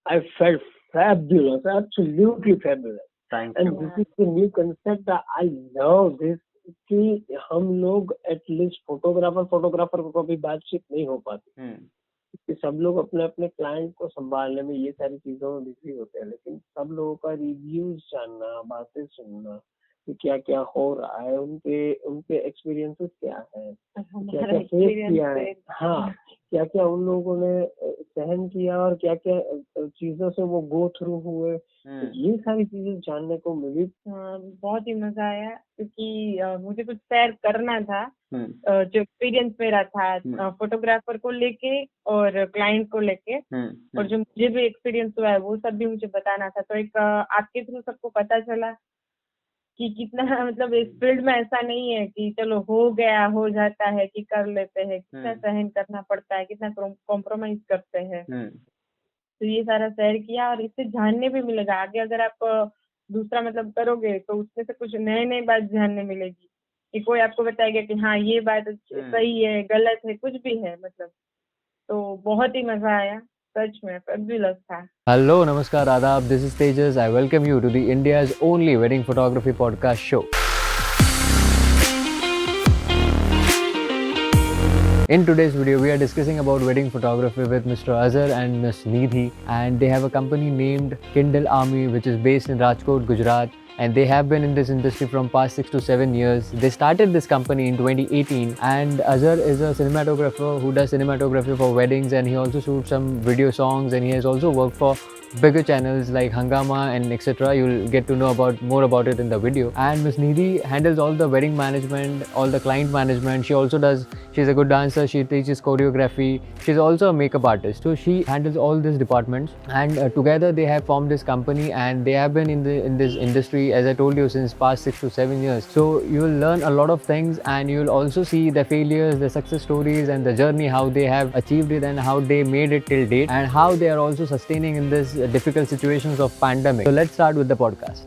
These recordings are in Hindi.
I felt fabulous, absolutely fabulous. Thank And you. this is the new concept. I love this कि हम लोग एटलीस्ट फोटोग्राफर को कभी बातचीत नहीं हो पाती कि सब लोग अपने अपने क्लाइंट को संभालने में ये सारी चीजों में बिजी होते हैं, लेकिन सब लोगों का रिव्यूज जानना, बातें सुनना कि क्या क्या हो रहा है, उनके उनके एक्सपीरियंसेस क्या है, क्या क्या फेस किया है, हाँ क्या क्या उन लोगों ने सहन किया और क्या क्या चीजों से वो गो थ्रू हुए, तो ये सारी चीजें जानने को मिली। बहुत ही मजा आया क्योंकि मुझे कुछ शेयर करना था जो एक्सपीरियंस मेरा था फोटोग्राफर को लेके और क्लाइंट को लेके, और जो मुझे भी एक्सपीरियंस हुआ है वो सब भी मुझे बताना था। तो एक आपके थ्रू सबको पता चला कि कितना मतलब इस फील्ड में ऐसा नहीं है कि चलो हो गया हो जाता है कि कर लेते हैं, कितना सहन करना पड़ता है, कितना कॉम्प्रोमाइज करते हैं। तो ये सारा शेयर किया और इससे जानने भी मिलेगा आगे अगर आप दूसरा मतलब करोगे तो उसमें से कुछ नए नए बात जानने मिलेगी कि कोई आपको बताएगा कि हाँ ये बात सही है, गलत है, कुछ भी है मतलब। तो बहुत ही मजा आया, सच में फैबुलस था। Hello, Namaskar, Adab. This is Tejas. I welcome you to the India's only wedding photography podcast show. In today's video, we are discussing about wedding photography with Mr. Azhar and Ms. Nidhi, and they have a company named Kindle Army, which is based in Rajkot, Gujarat. And they have been in this industry from past 6 to 7 years. They started this company in 2018, and Azhar is a cinematographer who does cinematography for weddings, and he also shoots some video songs, and he has also worked for bigger channels like Hangama and etc. You'll get to know more about it in the video. And Ms. Nidhi handles all the wedding management, all the client management. She's a good dancer, she teaches choreography, she's also a makeup artist. So she handles all these departments, and together they have formed this company, and they have been in this industry, as I told you, since past 6 to 7 years. So you will learn a lot of things, and you will also see the failures, the success stories, and the journey, how they have achieved it and how they made it till date, and how they are also sustaining in this difficult situations of pandemic. So let's start with the podcast.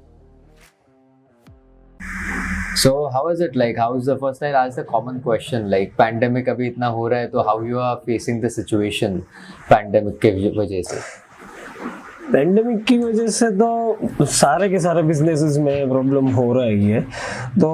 So how is it like? How is the first time I asked a common question like pandemic अभी इतना हो रहा है, तो how you are facing the situation pandemic के वजह से? पेंडेमिक की वजह से तो सारे के सारे बिजनेसेस में प्रॉब्लम हो रहा ही है। तो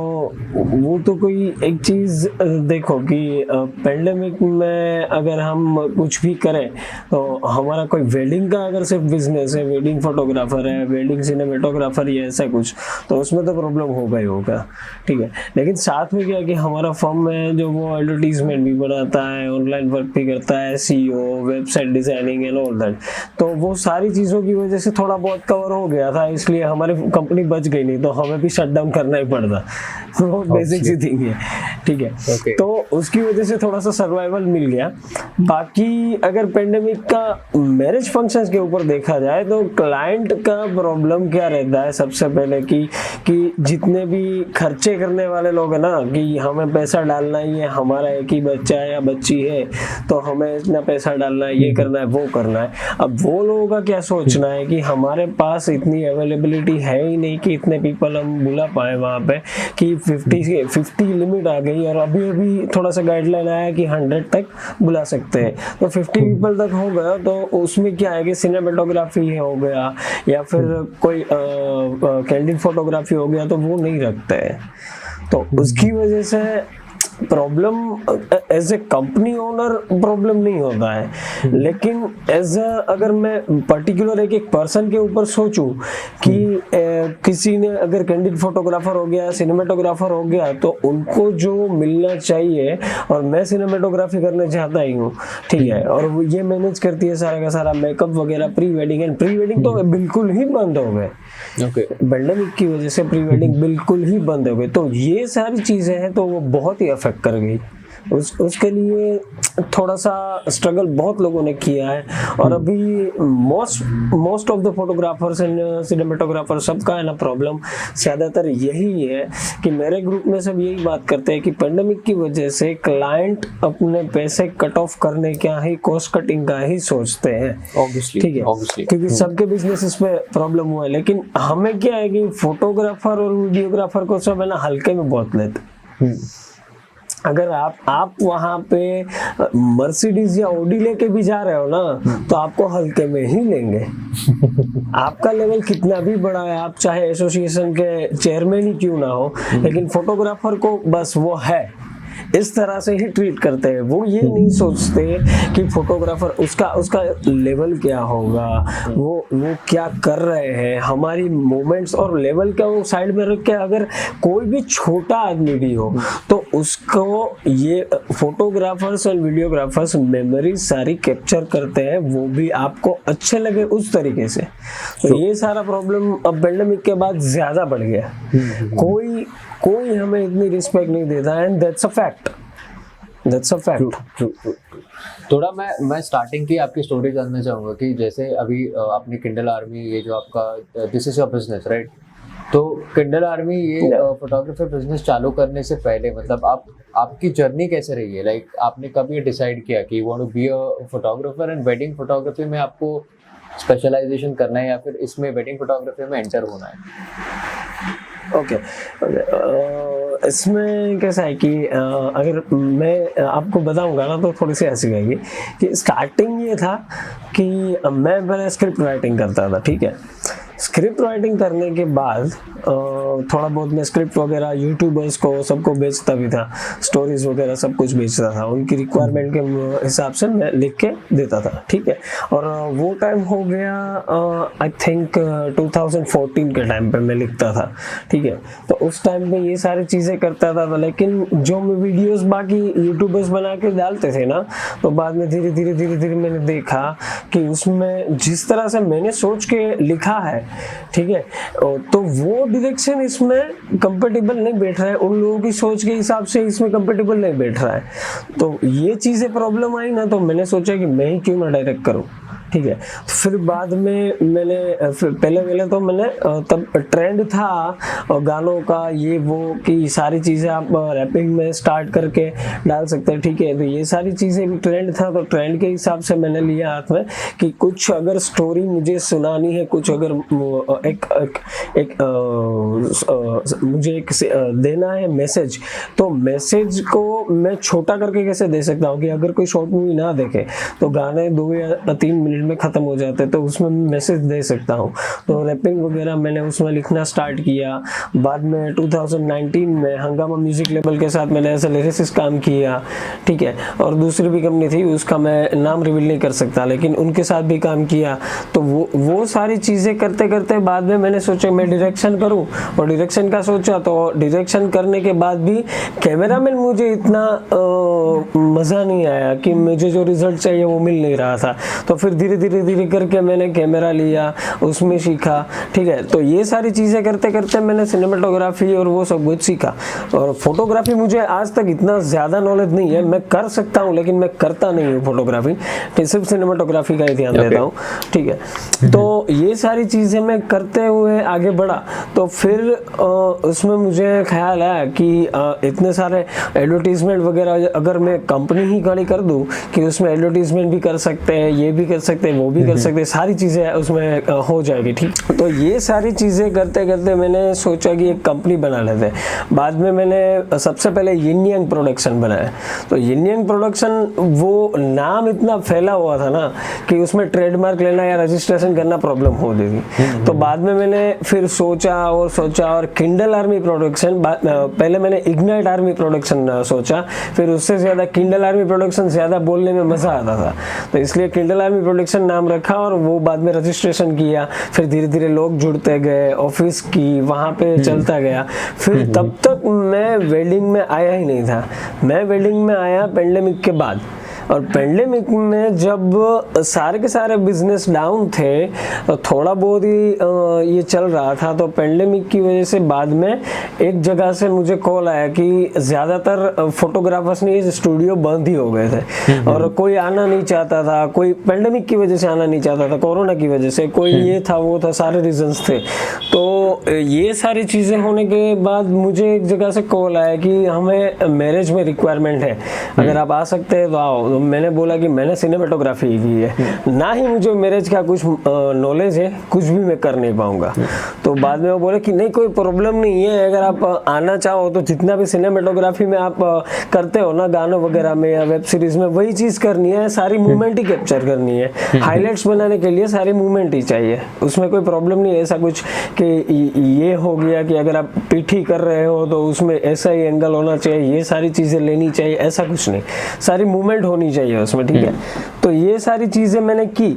वो तो कोई एक चीज़ देखो कि पेंडेमिक में अगर हम कुछ भी करें तो हमारा कोई वेडिंग का अगर सिर्फ बिजनेस है, वेडिंग फोटोग्राफर है, वेडिंग सिनेमेटोग्राफर या ऐसा कुछ, तो उसमें तो प्रॉब्लम होगा ही होगा, ठीक है। लेकिन साथ में क्या कि हमारा फर्म है जो वो एडवर्टीजमेंट भी बनाता है, ऑनलाइन वर्क भी करता है, SEO, website designing and all that, तो वो सारी चीज़ों की वजह से थोड़ा बहुत कवर हो गया था, इसलिए हमारी कंपनी बच गई, नहीं तो हमें भी शट डाउन करना ही पड़ता। बहुत बेसिक सी थिंग है, ठीक है। तो उसकी वजह से थोड़ा सा सर्वाइवल मिल गया। बाकी अगर पेंडेमिक का मैरिज फंक्शंस के ऊपर देखा जाए तो क्लाइंट का प्रॉब्लम क्या रहता है सबसे पहले कि जितने भी खर्चे करने वाले लोग हैं ना, कि हमें पैसा डालना ही है, हमारा एक ही बच्चा है या बच्ची है तो हमें इतना पैसा डालना है, ये करना है, वो करना है। अब वो लोगों का क्या सोचना है कि हमारे पास इतनी अवेलेबिलिटी है ही नहीं कि इतने पीपल हम बुला पाए वहाँ पे, कि 50 लिमिट आ गई और अभी थोड़ा सा गाइडलाइन आया कि 100 तक बुला सकते हैं। तो 50 पीपल तक हो गया तो उसमें क्या है कि सिनेमेटोग्राफी हो गया या फिर कोई कैंडिड फोटोग्राफी हो गया तो वो नहीं रखते हैं। तो उसकी वजह से problem as a company owner problem नहीं होता है, लेकिन एज अगर मैं पर्टिकुलर एक पर्सन के ऊपर सोचूं कि किसी ने अगर कैंडिड फोटोग्राफर हो गया, सिनेमेटोग्राफर हो गया, तो उनको जो मिलना चाहिए, और मैं सिनेमेटोग्राफी करना चाहता ही हूँ, ठीक है, और वो ये मैनेज करती है सारा का सारा मेकअप वगैरह, pre wedding and pre wedding तो बिल्कुल ही बंद हो गए पेंडेमिक की वजह से, प्री वेडिंग बिल्कुल ही बंद हो गए। तो ये सारी चीजें हैं तो वो बहुत ही अफेक्ट कर गई। उसके लिए थोड़ा सा स्ट्रगल बहुत लोगों ने किया है, और अभी most of the photographers and cinematographer सबका है ना प्रॉब्लम ज्यादातर यही है कि मेरे ग्रुप में सब यही बात करते हैं कि पेंडेमिक की वजह से क्लाइंट अपने पैसे कट ऑफ करने का ही, कॉस्ट कटिंग का ही सोचते हैं, ठीक है, क्योंकि सबके बिजनेसेस पे प्रॉब्लम हुआ है। लेकिन हमें क्या है कि फोटोग्राफर और वीडियोग्राफर को सब है ना हल्के में बहुत लेते, अगर आप वहाँ पे मर्सिडीज या ऑडी लेके भी जा रहे हो ना, तो आपको हल्के में ही लेंगे। आपका लेवल कितना भी बड़ा है, आप चाहे एसोसिएशन के चेयरमैन ही क्यों ना हो, लेकिन फोटोग्राफर को बस वो है इस तरह से ही ट्रीट करते हैं। वो ये नहीं सोचते कि फोटोग्राफर उसका लेवल क्या होगा, वो क्या कर रहे हैं, हमारी मोमेंट्स और लेवल क्या वो साइड में रख के, अगर कोई भी छोटा आदमी भी हो तो उसको ये फोटोग्राफर्स और वीडियोग्राफर्स मेमोरी सारी कैप्चर करते हैं, वो भी आपको अच्छे लगे उस तरीके से। तो ये सारा प्रॉब्लम अब पेंडेमिक के बाद ज्यादा बढ़ गया। कोई हमें इतनी रिस्पेक्ट नहीं देता, एंड दैट्स अ फैक्ट। थोड़ा मैं स्टार्टिंग की आपकी स्टोरी जानना चाहूँगा कि जैसे अभी आपने किंडल आर्मी, ये जो आपका this is your business right, तो किंडल आर्मी ये फोटोग्राफी बिजनेस चालू करने से पहले मतलब आपकी जर्नी कैसे रही है? लाइक आपने कब ये डिसाइड किया कि you want to be a photographer, and wedding photography में आपको स्पेशलाइजेशन करना है या फिर इसमें वेडिंग फोटोग्राफी में एंटर होना है? ओके, इसमें कैसा है कि अगर मैं आपको बताऊंगा ना तो थोड़ी सी हंसी आएगी कि स्टार्टिंग ये था कि मैं पहले स्क्रिप्ट राइटिंग करता था, ठीक है। स्क्रिप्ट राइटिंग करने के बाद थोड़ा बहुत मैं स्क्रिप्ट वगैरह यूट्यूबर्स को सबको बेचता भी था, स्टोरीज वगैरह सब कुछ बेचता था, उनकी रिक्वायरमेंट के हिसाब से मैं लिख के देता था, ठीक है। और वो टाइम हो गया आई थिंक 2014 के टाइम पे मैं लिखता था, ठीक है। तो उस टाइम पे ये सारी चीज़ें करता था, लेकिन जो मैं वीडियोस बाकी यूट्यूबर्स बना के डालते थे ना, तो बाद में धीरे धीरे मैंने देखा कि उसमें जिस तरह से मैंने सोच के लिखा है, ठीक है, तो वो डायरेक्शन इसमें कंफर्टेबल नहीं बैठ रहा है, उन लोगों की सोच के हिसाब से इसमें कंफर्टेबल नहीं बैठ रहा है। तो ये चीज़ें प्रॉब्लम आई ना, तो मैंने सोचा कि मैं ही क्यों ना डायरेक्ट करूं, ठीक है। फिर बाद में मैंने पहले तो मैंने तब ट्रेंड था गानों का ये वो कि सारी चीज़ें आप रैपिंग में स्टार्ट करके डाल सकते हैं, ठीक है। तो ये सारी चीज़ें भी ट्रेंड था, तो ट्रेंड के हिसाब से मैंने लिया हाथ में कि कुछ अगर स्टोरी मुझे सुनानी है, कुछ अगर मुझे एक देना है मैसेज, तो मैसेज को मैं छोटा करके कैसे दे सकता हूँ कि अगर कोई शॉर्ट मूवी ना देखे तो गाने 2 या 3 मिनट में ख़त्म हो जाते, तो उसमें मैसेज दे सकता हूँ। तो रैपिंग वगैरह मैंने उसमें लिखना स्टार्ट किया। बाद में 2019 में हंगामा म्यूजिक लेबल के साथ मैंने ऐसा लिरिसिस्ट काम किया, ठीक है। और दूसरी भी कंपनी थी, उसका मैं नाम रिवील नहीं कर सकता, लेकिन उनके साथ भी काम किया। तो वो सारी चीज़ें करते करते बाद में मैंने सोचा मैं डायरेक्शन करूँ, और डायरेक्शन का सोचा, तो डायरेक्शन करने के बाद भी कैमरा में मुझे इतना मज़ा नहीं आया कि मुझे जो रिजल्ट चाहिए वो मिल नहीं रहा था। तो फिर धीरे करके मैंने कैमरा लिया, उसमें सीखा, ठीक है। तो ये सारी चीज़ें करते करते मैंने सिनेमेटोग्राफी और वो सब कुछ सीखा। और फोटोग्राफी मुझे आज तक इतना ज़्यादा नॉलेज नहीं है, मैं कर सकता हूँ लेकिन मैं करता नहीं हूँ फोटोग्राफी, सिर्फ सिनेमेटोग्राफी का ही ध्यान देता हूँ, ठीक है। तो ये सारी चीज़ें मैं करते हुए आगे बढ़ा। तो फिर उसमें मुझे ख्याल आया कि इतने सारे एडवर्टीजमेंट वगैरह अगर मैं कंपनी ही खड़ी कर दूँ कि उसमें एडवर्टीजमेंट भी कर सकते हैं, ये भी कर सकते हैं, वो भी कर सकते हैं, सारी चीज़ें उसमें हो जाएगी, ठीक। तो ये सारी चीज़ें करते करते मैंने सोचा कि एक कंपनी बना लेते हैं। बाद में मैंने सबसे पहले यिन यांग प्रोडक्शन बनाया। तो यिन यांग प्रोडक्शन, वो नाम इतना फैला हुआ था ना कि उसमें ट्रेडमार्क लेना या रजिस्ट्रेशन करना प्रॉब्लम हो गई। तो बाद में मैंने फिर सोचा और किंडल आर्मी प्रोडक्शन, पहले मैंने इग्नाइट आर्मी प्रोडक्शन सोचा, फिर उससे ज़्यादा किंडल आर्मी प्रोडक्शन ज़्यादा बोलने में मज़ा आता था, तो इसलिए किंडल आर्मी प्रोडक्शन नाम रखा और वो बाद में रजिस्ट्रेशन किया। फिर धीरे धीरे लोग जुड़ते गए, ऑफिस की वहाँ पे चलता गया। फिर तब तक मैं वेडिंग में आया ही नहीं था। मैं वेडिंग में आया पेंडेमिक के बाद, और पेंडेमिक में जब सारे के सारे बिजनेस डाउन थे, थोड़ा बहुत ही ये चल रहा था, तो पेंडेमिक की वजह से बाद में एक जगह से मुझे कॉल आया कि ज़्यादातर फोटोग्राफर्स ने ये स्टूडियो बंद ही हो गए थे और कोई आना नहीं चाहता था, कोई पेंडेमिक की वजह से आना नहीं चाहता था, कोरोना की वजह से, कोई ये था वो था, सारे रीजंस थे। तो ये सारी चीज़ें होने के बाद मुझे एक जगह से कॉल आया कि हमें मैरिज में रिक्वायरमेंट है, अगर आप आ सकते हैं तो आओ। तो मैंने बोला कि मैंने सिनेमेटोग्राफी की है, ना ही मुझे मैरिज का कुछ नॉलेज है, कुछ भी मैं कर नहीं पाऊंगा। तो बाद में वो बोले कि नहीं कोई प्रॉब्लम नहीं है, अगर आप आना चाहो तो जितना भी सिनेमेटोग्राफी में आप करते हो ना गानों वगैरह में या वेब सीरीज में, वही चीज़ करनी है, सारी मूवमेंट ही कैप्चर करनी है। हाईलाइट्स बनाने के लिए सारी मूवमेंट ही चाहिए, उसमें कोई प्रॉब्लम नहीं है। ऐसा कुछ कि ये हो गया कि अगर आप पीठी कर रहे हो तो उसमें ऐसा ही एंगल होना चाहिए, ये सारी चीज़ें लेनी चाहिए, ऐसा कुछ नहीं, सारी मूवमेंट होनी चाहिए उसमें, ठीक है। तो ये सारी चीज़ें मैंने की।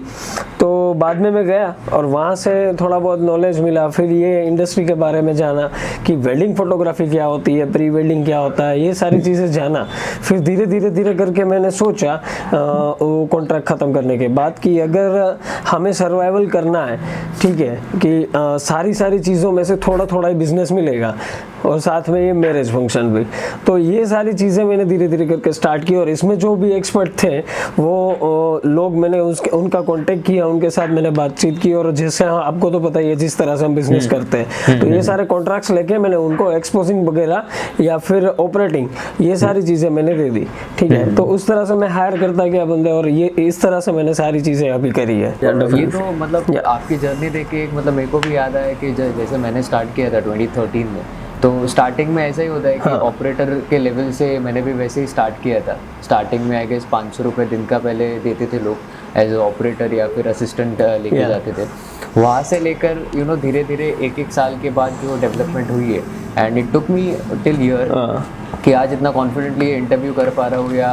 तो बाद में मैं गया और वहाँ से थोड़ा बहुत नॉलेज मिला, फिर ये इंडस्ट्री के बारे में जाना कि वेडिंग फोटोग्राफी क्या होती है, प्री वेडिंग क्या होता है, ये सारी चीज़ें जाना। फिर धीरे धीरे धीरे करके मैंने सोचा वो कॉन्ट्रैक्ट ख़त्म करने के बाद कि अगर हमें सर्वाइवल करना है, ठीक है, कि सारी चीज़ों में से थोड़ा थोड़ा ही बिजनेस मिलेगा और साथ में ये मैरिज फंक्शन भी, तो ये सारी चीज़ें मैंने धीरे धीरे करके स्टार्ट की। और इसमें जो भी एक्सपर्ट थे वो लोग मैंने उनका कांटेक्ट किया, उनके साथ मैंने बातचीत की, और जैसे आपको तो पता ही है जिस तरह से हम बिजनेस करते हैं, तो ये सारे कॉन्ट्रैक्ट्स लेके मैंने उनको एक्सपोजिंग वगैरह या फिर ऑपरेटिंग, ये सारी चीज़ें मैंने दे दी, ठीक है। तो उस तरह से मैं हायर करता गया बंदे, और ये इस तरह से मैंने सारी चीज़ें अभी करी है। ये तो मतलब आपकी जर्नी देख के मतलब मेरे को भी याद आया कि जैसे मैंने स्टार्ट किया था 2013 में, तो स्टार्टिंग में ऐसा ही होता है कि ऑपरेटर के लेवल से मैंने भी वैसे ही स्टार्ट किया था। स्टार्टिंग में आई गेस 500 रुपये दिन का पहले देते थे लोग एज ऑपरेटर या फिर असिस्टेंट लेके जाते थे। वहाँ से लेकर धीरे धीरे एक साल के बाद जो डेवलपमेंट हुई है, and it took me till year कि आज इतना कॉन्फिडेंटली इंटरव्यू कर पा रहा हूँ, या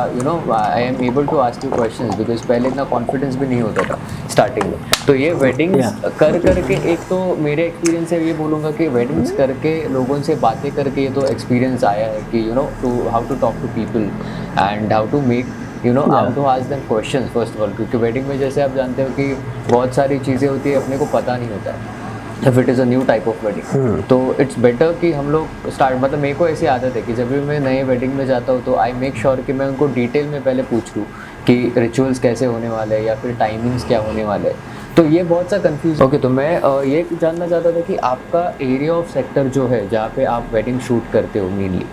I am able to ask you questions, because पहले इतना कॉन्फिडेंस भी नहीं होता था स्टार्टिंग में। तो ये वेडिंग्स करके एक तो मेरे एक्सपीरियंस से ये बोलूँगा कि वेडिंग्स करके लोगों से बातें करके ये तो एक्सपीरियंस आया है कि to how to talk to people and how to make how to ask them questions first of all, क्योंकि वेडिंग में जैसे आप जानते हो कि बहुत सारी चीज़ें होती है अपने को पता नहीं होता है if it is a new type of wedding। तो इट्स बेटर कि हम लोग स्टार्ट, मतलब मेरे को ऐसी आदत है कि जब भी मैं नए वेडिंग में जाता हूँ तो आई मेक श्योर कि मैं उनको डिटेल में पहले पूछ लूँ कि रिचुअल्स कैसे होने वाले हैं या फिर टाइमिंग्स क्या होने वाले हैं। तो ये बहुत सा कंफ्यूज। ओके, तो मैं ये जानना चाहता था कि आपका एरिया ऑफ सेक्टर जो है जहाँ पे आप वेडिंग शूट करते हो मेनली,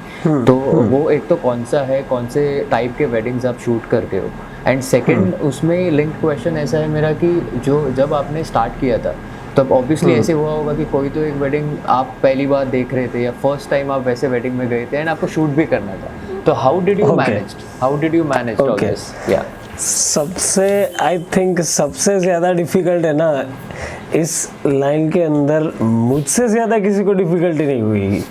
तो वो एक तो कौन सा है, कौन से टाइप के वेडिंग्स आप शूट करते हो, एंड सेकेंड उसमें लिंक्ड क्वेश्चन ऐसा है मेरा कि जब आपने स्टार्ट किया था तब ऑब्वियसली ऐसे हुआ होगा कि कोई तो एक वेडिंग आप पहली बार देख रहे थे या फर्स्ट टाइम आप वैसे वेडिंग में गए थे एंड आपको शूट भी करना था, तो how did you manage all this? या सबसे आई थिंक सबसे ज़्यादा डिफ़िकल्ट है ना इस लाइन के अंदर, मुझसे ज़्यादा किसी को डिफ़िकल्टी नहीं हुई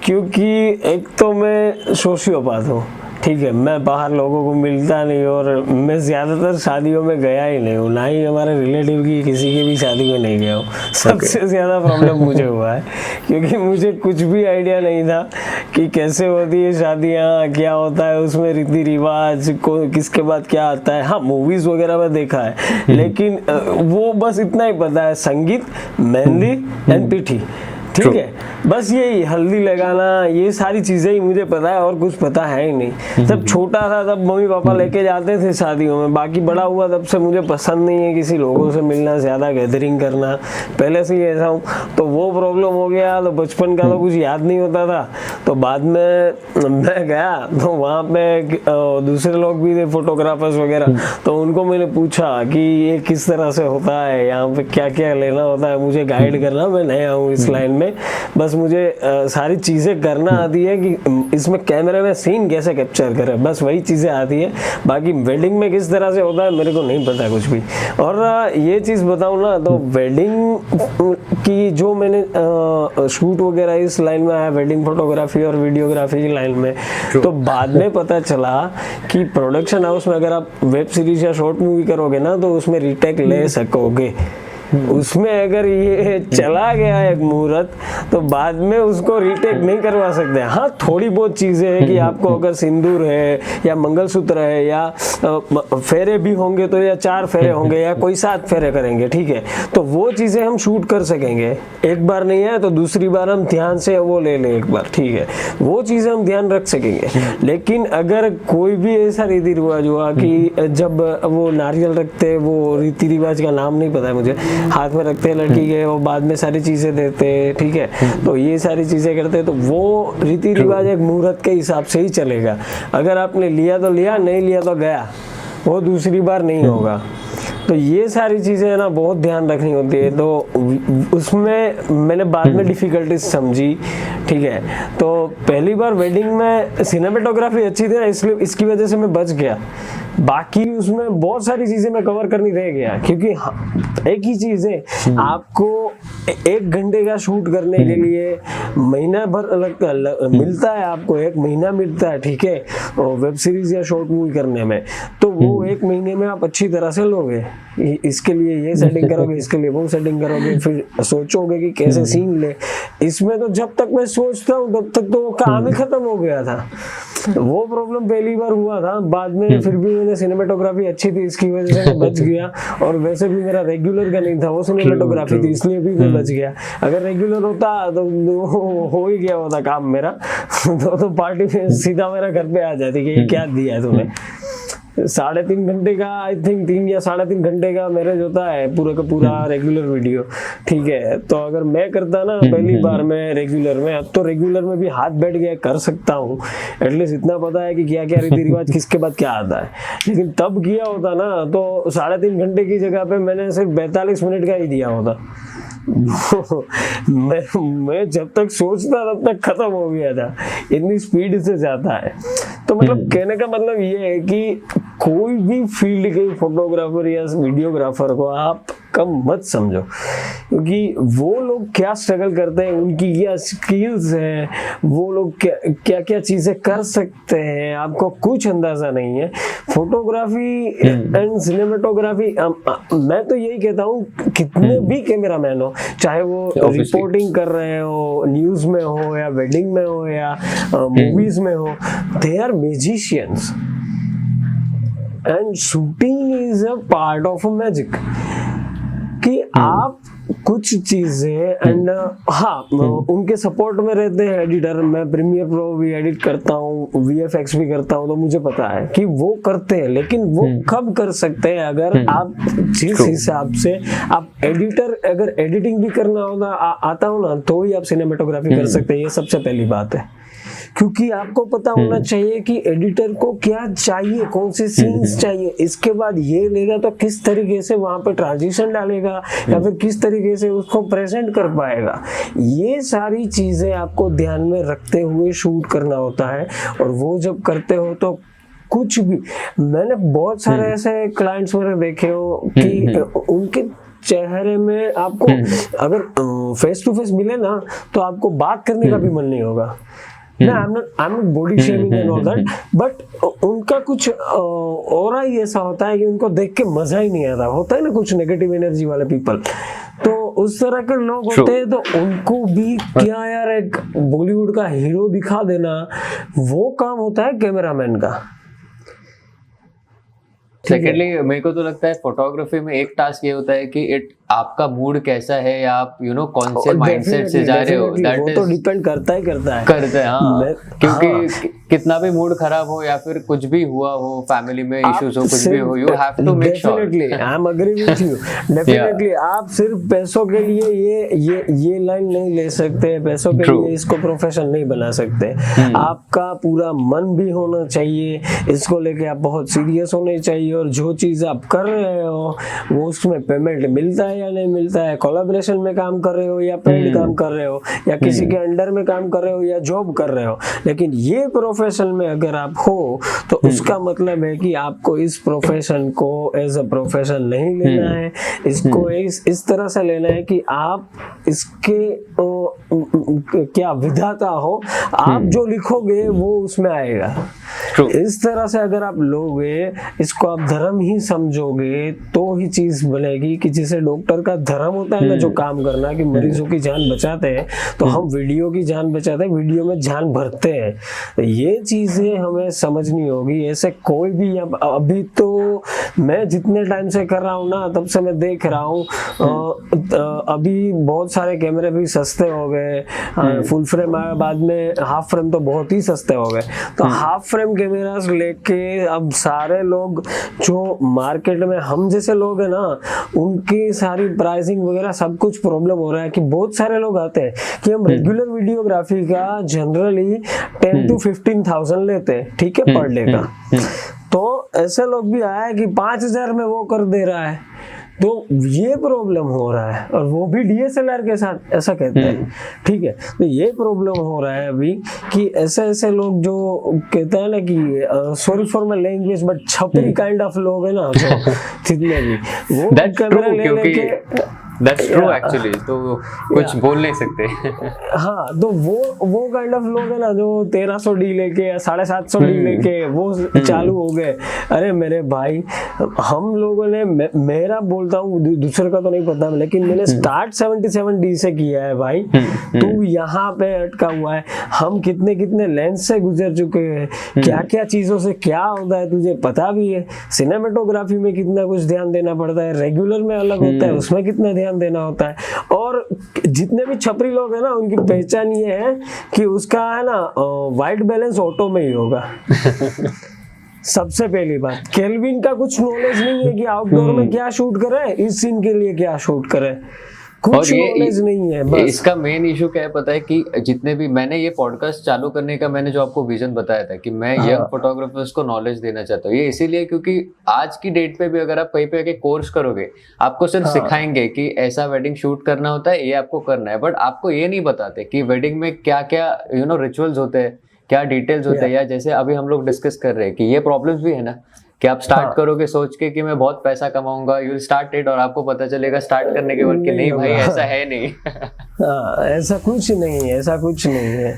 क्योंकि एक तो मैं सोशियोपैथ हूँ, ठीक है, मैं बाहर लोगों को मिलता नहीं और मैं ज़्यादातर शादियों में गया ही नहीं हूँ, ना ही हमारे रिलेटिव की किसी की भी शादी में नहीं गया हूँ। सबसे ज़्यादा प्रॉब्लम मुझे हुआ है क्योंकि मुझे कुछ भी आइडिया नहीं था कि कैसे होती है शादियाँ, क्या होता है उसमें रीति रिवाज, किसके बाद क्या आता है। हाँ, मूवीज़ वगैरह में देखा है लेकिन वो बस इतना ही पता है, संगीत, मेहंदी एंड पीठी, ठीक है, बस यही हल्दी लगाना, ये सारी चीज़ें ही मुझे पता है और कुछ पता है ही नहीं। जब छोटा था तब मम्मी पापा लेके जाते थे शादियों में, बाकी बड़ा हुआ तब से मुझे पसंद नहीं है किसी लोगों से मिलना, ज़्यादा गैदरिंग करना, पहले से ही ऐसा हूँ, तो वो प्रॉब्लम हो गया। तो बचपन का तो कुछ याद नहीं होता था, तो बाद में मैं गया तो वहाँ पे दूसरे लोग भी थे फोटोग्राफर्स वगैरह, तो उनको मैंने पूछा कि ये किस तरह से होता है, यहाँ पे क्या क्या लेना होता है, मुझे गाइड करना, मैं नया हूँ इस लाइन में, बस मुझे सारी चीज़ें करना आती है कि इसमें कैमरे में सीन कैसे कैप्चर करें, बस वही चीज़ें आती है। बाकी वेडिंग में किस तरह से होता है मेरे को नहीं पता कुछ भी। और ये चीज़ बताऊँ ना तो वेडिंग की जो मैंने शूट वगैरह इस लाइन में आया, वेडिंग फोटोग्राफी और वीडियोग्राफी की लाइन में, तो बाद में पता चला कि प्रोडक्शन हाउस में अगर आप वेब सीरीज या शॉर्ट मूवी करोगे ना तो उसमें रीटेक ले सकोगे। उसमें अगर ये चला गया एक मुहूर्त तो बाद में उसको रीटेक नहीं करवा सकते। हाँ, थोड़ी बहुत चीज़ें हैं कि आपको अगर सिंदूर है या मंगलसूत्र है या फेरे भी होंगे तो या 4 फेरे होंगे या कोई 7 फेरे करेंगे, ठीक है, तो वो चीज़ें हम शूट कर सकेंगे। एक बार नहीं है तो दूसरी बार हम ध्यान से वो ले लें एक बार, ठीक है, वो चीज़ें हम ध्यान रख सकेंगे। लेकिन अगर कोई भी ऐसा रीति रिवाज हुआ कि जब वो नारियल रखते, वो रीति रिवाज का नाम नहीं पता है मुझे, हाथ में रखते हैं लड़की के, वो बाद में सारी चीजें देते हैं, ठीक है। तो ये सारी चीजें करते हैं, तो वो रीति रिवाज एक मुहूर्त के हिसाब से ही चलेगा। अगर आपने लिया तो लिया, नहीं लिया तो गया, वो दूसरी बार नहीं होगा। तो ये सारी चीज़ें है ना बहुत ध्यान रखनी होती है। तो उसमें मैंने बाद में डिफ़िकल्टीज समझी, ठीक है। तो पहली बार वेडिंग में सिनेमेटोग्राफी अच्छी थी ना, इसलिए इसकी वजह से मैं बच गया। बाकी उसमें बहुत सारी चीज़ें मैं कवर करनी रह गया, क्योंकि एक ही चीज़ है, आपको 1 घंटे का शूट करने के लिए महीना भर मिलता है, आपको 1 महीना मिलता है, ठीक है, वेब सीरीज या शॉर्ट मूवी करने में। तो वो 1 महीने में आप अच्छी तरह से लोगे, इसके लिए ये सेटिंग करोगे, इसके लिए वो सेटिंग करोगे, फिर सोचोगे कि कैसे सीन ले। इसमें तो जब तक मैं सोचता हूँ तब तक तो वो काम ही खत्म हो गया था। वो प्रॉब्लम पहली बार हुआ था, बाद में फिर भी मैंने सिनेमेटोग्राफी अच्छी थी, इसकी वजह से मैं बच गया। और वैसे भी मेरा रेगुलर का नहीं था, वो सिनेमेटोग्राफी थी, इसलिए भी मैं बच गया। अगर रेगुलर होता तो हो ही गया होता काम मेरा। तो पार्टी में सीधा मेरा घर पे आ जाती कि ये क्या दिया है तूने। 3.5 घंटे का, आई थिंक 3 या 3.5 घंटे का मैरिज होता है पूरा का पूरा रेगुलर वीडियो, ठीक है। तो अगर मैं करता ना पहली बार में रेगुलर में, अब तो रेगुलर में भी हाथ बैठ गया, कर सकता हूँ, एटलीस्ट इतना पता है कि क्या क्या रीति रिवाज किसके बाद क्या आता है। लेकिन तब किया होता ना तो 3.5 घंटे की जगह पे मैंने सिर्फ 42 मिनट का ही दिया होता। मैं जब तक सोचता तब तक खत्म हो गया था, इतनी स्पीड से जाता है। तो मतलब कहने का मतलब ये है कि कोई भी फील्ड के फोटोग्राफर या वीडियोग्राफर को आप कम मत समझो, क्योंकि वो लोग क्या स्ट्रगल करते हैं, उनकी क्या स्किल्स हैं, वो लोग क्या क्या चीजें कर सकते हैं, आपको कुछ अंदाजा नहीं है। फोटोग्राफी एंड सिनेमेटोग्राफी, मैं तो यही कहता हूँ, कितने भी कैमरामैन हो, चाहे वो रिपोर्टिंग कर रहे हो, न्यूज में हो या वेडिंग में हो या मूवीज में हो, they are musicians and shooting is a part of a magic. कि आप कुछ चीजें एंड हाँ उनके सपोर्ट में रहते हैं एडिटर। मैं प्रीमियर प्रो भी एडिट करता हूँ, VFX भी करता हूँ, तो मुझे पता है कि वो करते हैं। लेकिन वो कब कर सकते हैं, अगर आप जिस हिसाब से आप एडिटर, अगर एडिटिंग भी करना होगा आता हो ना, तो ही आप सिनेमेटोग्राफी कर सकते हैं। ये सबसे पहली बात है, क्योंकि आपको पता होना चाहिए कि एडिटर को क्या चाहिए, कौन से सीन्स चाहिए। इसके बाद ये लेगा तो किस तरीके से वहां पे ट्रांजिशन डालेगा या फिर किस तरीके से उसको प्रेजेंट कर पाएगा। ये सारी चीजें आपको ध्यान में रखते हुए शूट करना होता है। और वो जब करते हो तो कुछ भी, मैंने बहुत सारे ऐसे क्लाइंट्स मेरे देखे हो कि उनके चेहरे में आपको अगर फेस टू फेस मिले ना, तो आपको बात करने का भी मन नहीं होगा। I'm not body shaming and all that, but उनका कुछ ऑरा ही ऐसा होता है कि उनको देख के मजा ही नहीं आता। होता है ना कुछ नेगेटिव एनर्जी वाले पीपल, तो उस तरह के लोग होते हैं। तो उनको भी क्या यार, एक बॉलीवुड का हीरो दिखा देना, वो काम होता है कैमरामैन का। सेकेंडली मेरे को तो लगता है फोटोग्राफी में एक टास्क ये होता है कि आपका मूड कैसा है, या आप कौन से माइंडसेट से जा रहे हो, दैट इज, तो डिपेंड करता है हाँ। क्योंकि कितना भी मूड खराब हो या फिर कुछ भी हुआ हो, फैमिली में इश्यूज हो, कुछ भी हो, you have to make sure. Definitely I am agree with you. Definitely आप सिर्फ पैसों के लिए ये लाइन नहीं ले सकते, पैसों के लिए इसको प्रोफेशन नहीं बना सकते। आपका पूरा मन भी होना चाहिए, इसको लेके आप बहुत सीरियस होने चाहिए। और जो चीज आप कर रहे हो वो उसमें पेमेंट मिलता है या नहीं मिलता है, कोलैबोरेशन में काम कर रहे हो या पेड काम कर रहे हो या किसी के अंडर में काम कर रहे हो या जॉब कर रहे हो, लेकिन ये प्रोफेशन में अगर आप हो तो उसका मतलब है कि आपको इस प्रोफेशन को एज अ प्रोफेशन नहीं लेना है। इसको इस तरह से लेना है कि आप इसके क्या विधाता हो, आप जो लिखोगे वो उसमें आएगा। इस तरह से अगर आप लोगे, इसको आप धर्म ही समझोगे, तो ही चीज बनेगी। कि जिसे डॉक्टर का धर्म होता है ना, जो काम करना, कि मरीजों की जान बचाते हैं, तो हम वीडियो की जान बचाते हैं, वीडियो में जान भरते हैं। तो ये चीजें हमें समझनी होगी। ऐसे कोई भी अभी तो मैं जितने टाइम से कर रहा हूँ ना, तब से मैं देख रहा हूँ अभी बहुत सारे कैमरे भी सस्ते हो गए। फुल फ्रेम आया, बाद में हाफ फ्रेम तो बहुत ही सस्ते हो गए। तो हाफ फ्रेम कैमरास लेके अब सारे लोग जो मार्केट में हम जैसे लोग हैं ना, उनकी सारी हमारी प्राइसिंग वगैरह सब कुछ प्रॉब्लम हो रहा है कि बहुत सारे लोग आते हैं कि हम रेगुलर वीडियोग्राफी का जनरली 10 to 15,000 लेते हैं, ठीक है, पर डे का। तो ऐसे लोग भी आए कि 5,000 में वो कर दे रहा है, तो ये प्रॉब्लम हो रहा है, और वो भी DSLR के साथ, ऐसा कहते हैं, ठीक है। तो ये प्रॉब्लम हो रहा है अभी कि ऐसे ऐसे लोग जो कहते हैं ना कि sorry for my language but छपरी काइंड ऑफ लोग है ना, जो जितने भी वो कैमरा ले लेके, That's true actually, तो कुछ बोल नहीं सकते। हाँ, तो वो काइंड ऑफ लोग है ना जो 1300 डी लेके या 750 डी लेके वो चालू हो गए। अरे मेरे भाई, हम लोगों ने, मेरा बोलता हूँ, दूसरे का तो नहीं पता, लेकिन मैंने स्टार्ट 77 डी से किया है भाई। तू यहाँ पे अटका हुआ है, हम कितने कितने लेंस से गुजर चुके हैं, क्या क्या चीजों से क्या होता है तुझे पता भी है। सिनेमेटोग्राफी में कितना कुछ ध्यान देना पड़ता है, रेगुलर में अलग होता है, उसमें कितना ध्यान देना होता है। और जितने भी छपरी लोग हैं ना, उनकी पहचान ये है कि उसका है ना वाइट बैलेंस ऑटो में ही होगा। सबसे पहली बात, केल्विन का कुछ नॉलेज नहीं है कि आउटडोर में क्या शूट करे, इस सीन के लिए क्या शूट करे, कुछ नॉलेज नहीं है। बस इसका मेन इशू क्या है पता है कि जितने भी, मैंने ये पॉडकास्ट चालू करने का मैंने जो आपको विजन बताया था कि मैं यंग फोटोग्राफर्स को नॉलेज देना चाहता हूँ, ये इसीलिए क्योंकि आज की डेट पे भी अगर आप कहीं पे आके कोर्स करोगे, आपको सिर्फ सिखाएंगे कि ऐसा वेडिंग शूट करना होता है, ये आपको करना है, बट आपको ये नहीं बताते कि वेडिंग में क्या क्या रिचुअल्स होते हैं, क्या डिटेल्स होते हैं। या जैसे अभी हम लोग डिस्कस कर रहे हैं कि ये प्रॉब्लम्स भी है ना कि आप स्टार्ट करोगे सोच के कि मैं बहुत पैसा कमाऊंगा, यू विल स्टार्ट इट, और आपको पता चलेगा स्टार्ट करने के बाद कि नहीं भाई ऐसा है नहीं। ऐसा कुछ नहीं है, ऐसा कुछ नहीं है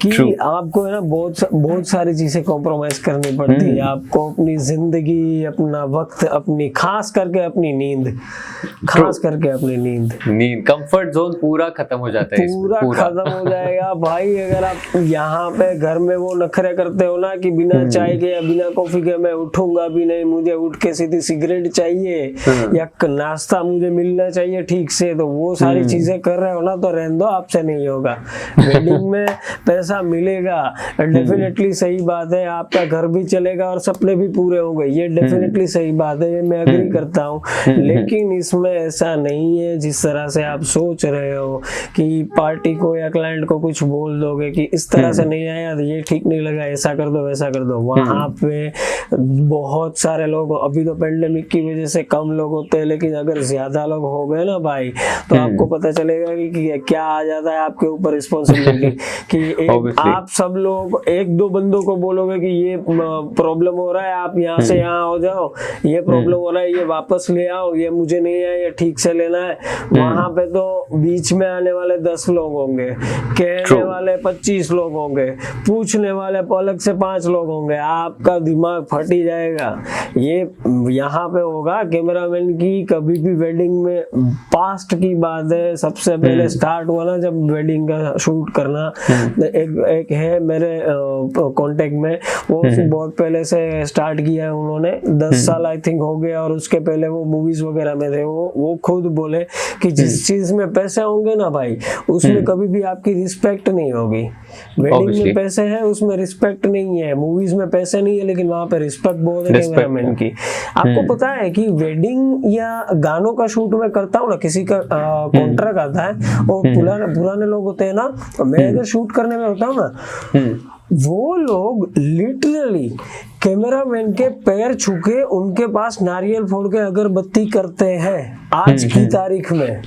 कि आपको है ना बहुत सारी चीजें कॉम्प्रोमाइज करनी पड़ती है। आपको अपनी जिंदगी, अपना वक्त, अपनी खास करके अपनी नींद, खास करके अपनी नींद कंफर्ट जोन पूरा खत्म हो जाता है, पूरा खत्म हो जाएगा भाई। अगर आप यहाँ पे घर में वो नखरे करते हो ना कि बिना चाय के या बिना कॉफी के मैं उठूंगा भी नहीं, मुझे उठ के सीधी सिगरेट चाहिए या नाश्ता मुझे मिलना चाहिए ठीक से, तो वो सारी चीजें कर रहे हो ना, तो रहने दो, आपसे नहीं होगा। वेडिंग में पैसा मिलेगा डेफिनेटली, सही बात है, आपका घर भी चलेगा और सपने भी पूरे होंगे, ये डेफिनेटली सही बात है, ये मैं एग्री करता हूँ। लेकिन इसमें ऐसा नहीं है जिस तरह से आप सोच रहे हो कि पार्टी को या क्लाइंट को कुछ बोल दोगे कि इस तरह से नहीं आया, ये ठीक नहीं लगा, ऐसा कर दो वैसा कर दो। वहां पे बहुत सारे लोग, अभी तो पेंडेमिक की वजह से कम लोग होते हैं, लेकिन अगर ज्यादा लोग हो गए ना भाई, तो आपको पता चलेगा कि क्या आ जाता है आपके ऊपर रिस्पॉन्सिबिलिटी कि आप सब लोग एक दो बंदों को बोलोगे कि ये प्रॉब्लम हो रहा है, आप यहाँ से यहाँ हो जाओ, ये प्रॉब्लम हो रहा है, ये वापस ले आओ, ये मुझे नहीं है, ये ठीक से लेना है। वहां पे तो बीच में आने वाले 10 लोग होंगे, कहने वाले 25 लोग होंगे, पूछने वाले अलग से 5 लोग होंगे, आपका दिमाग फट ही जाएगा। ये यहाँ पे होगा कैमरामैन की कभी भी वेडिंग में, पास्ट की बात है, सबसे पहले स्टार्ट हुआ ना जब वेडिंग का शूट करना, एक है मेरे कांटेक्ट में, वो बहुत पहले से स्टार्ट किया है उन्होंने, 10 साल आई थिंक हो गया, और उसके पहले वो मूवीज वगैरह में थे। वो खुद बोले कि जिस चीज में पैसे होंगे ना भाई, उसमें कभी भी आपकी रिस्पेक्ट नहीं होगी। वेडिंग में पैसे है, उसमें रिस्पेक्ट नहीं है। मूवीज में पैसे नहीं है, लेकिन वहां पे रिस्पेक्ट बहुत है कैमरामैन की। आपको पता है कि वेडिंग या गानों का शूट में करता हूँ ना, किसी का कॉन्ट्रैक्ट आता है, और पुराने लोग होते हैं ना, मैं अगर शूट करने में होता हूँ ना, वो लोग लिटरली कैमरामैन के पैर छू के उनके पास नारियल फोड़ के अगरबत्ती करते हैं आज की तारीख में।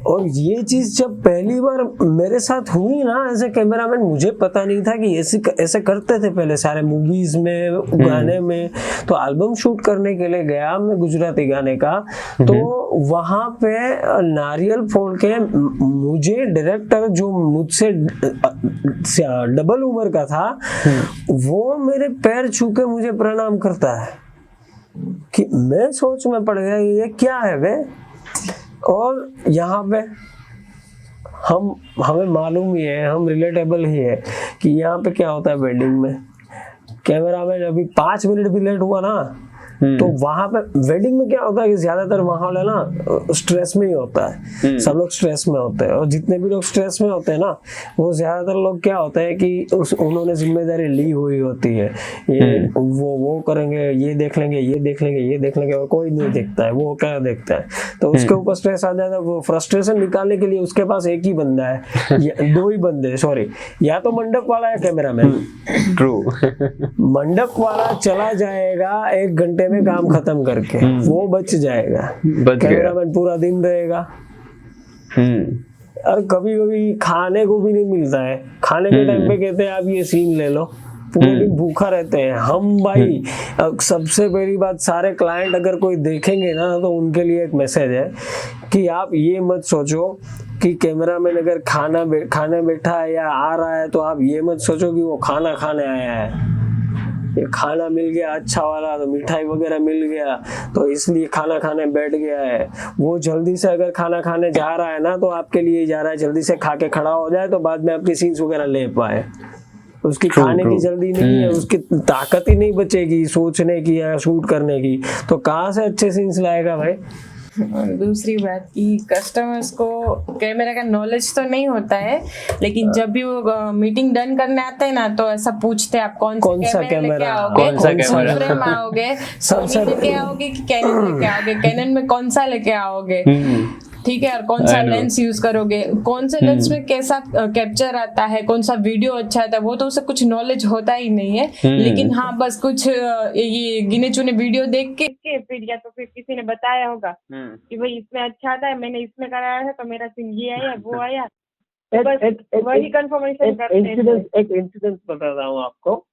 और ये चीज जब पहली बार मेरे साथ हुई ना एज ए कैमरामैन, मुझे पता नहीं था कि ऐसे करते थे पहले सारे मूवीज में, गाने में। तो एल्बम शूट करने के लिए गया मैं गुजराती गाने का, तो वहां पे नारियल फोड़ के मुझे डायरेक्टर जो मुझसे डबल उम्र का था, वो मेरे पैर छू के मुझे प्रणाम करता है कि मैं सोच में पड़ गया ये क्या है वे। और यहाँ पे हमें मालूम ही है, हम रिलेटेबल ही है कि यहाँ पे क्या होता है वेडिंग में। कैमरा में अभी 5 मिनट भी लेट हुआ ना, तो वहां पे वेडिंग में क्या होता है कि ज्यादातर माहौल है ना स्ट्रेस में ही होता है, सब लोग स्ट्रेस में होते हैं, और जितने भी लोग स्ट्रेस में होते हैं ना वो ज्यादातर लोग क्या होता है कि उन्होंने जिम्मेदारी ली हुई होती है, ये वो करेंगे, ये देख लेंगे, ये देख लेंगे, ये देख लेंगे, और कोई नहीं देखता है, वो क्या देखता है, तो उसके ऊपर स्ट्रेस आ जाता है। वो फ्रस्ट्रेशन निकालने के लिए उसके पास एक ही बंदा है, दो ही बंदे, सॉरी, या तो मंडप वाला या कैमरामैन। ट्रू। मंडप वाला चला जाएगा 1 घंटे में काम खत्म करके, वो बच जाएगा, कैमरामैन पूरा दिन रहेगा। और कभी कभी खाने को भी नहीं मिलता है, खाने के टाइम पे कहते हैं आप ये सीन ले लो, पूरे दिन भूखा रहते हैं हम भाई। सबसे पहली बात, सारे क्लाइंट अगर कोई देखेंगे ना तो उनके लिए एक मैसेज है कि आप ये मत सोचो कि कैमरामैन अगर खाने बैठा है या आ रहा है तो आप ये मत सोचो कि वो खाना खाने आया है, ये खाना मिल गया अच्छा वाला, तो मिठाई वगैरह मिल गया तो इसलिए खाना खाने बैठ गया है। वो जल्दी से अगर खाना खाने जा रहा है ना तो आपके लिए जा रहा है, जल्दी से खा के खड़ा हो जाए तो बाद में अपनी सीन्स वगैरह ले पाए। उसकी खाने की जल्दी नहीं है, उसकी ताकत ही नहीं बचेगी सोचने की या शूट करने की, तो कहाँ से अच्छे सीन्स लाएगा भाई। और दूसरी बात कि कस्टमर्स को कैमरा का नॉलेज तो नहीं होता है, लेकिन जब भी वो मीटिंग डन करने आते हैं ना तो ऐसा पूछते हैं आप कौन सा कैमरा लेके आओगे, कौन सा कैमरा फ्रेम आओगे, सोनी लेके आओगे कि कैनन लेके आओगे, कैनन में कौन सा लेके आओगे, ठीक है, और कौन सा लेंस यूज करोगे, कौन से लेंस में कैसा कैप्चर आता है, कौन सा वीडियो अच्छा आता है, वो तो उसे कुछ नॉलेज होता ही नहीं है। लेकिन हाँ बस कुछ ये गिने चुने वीडियो देख के फिर या तो फिर किसी ने बताया होगा कि भाई इसमें अच्छा आता है, मैंने इसमें कराया है तो मेरा सीन ये आया वो आया, वही कंफर्मेशन करते हैं। एक इंसिडेंट बताता हूँ आपको।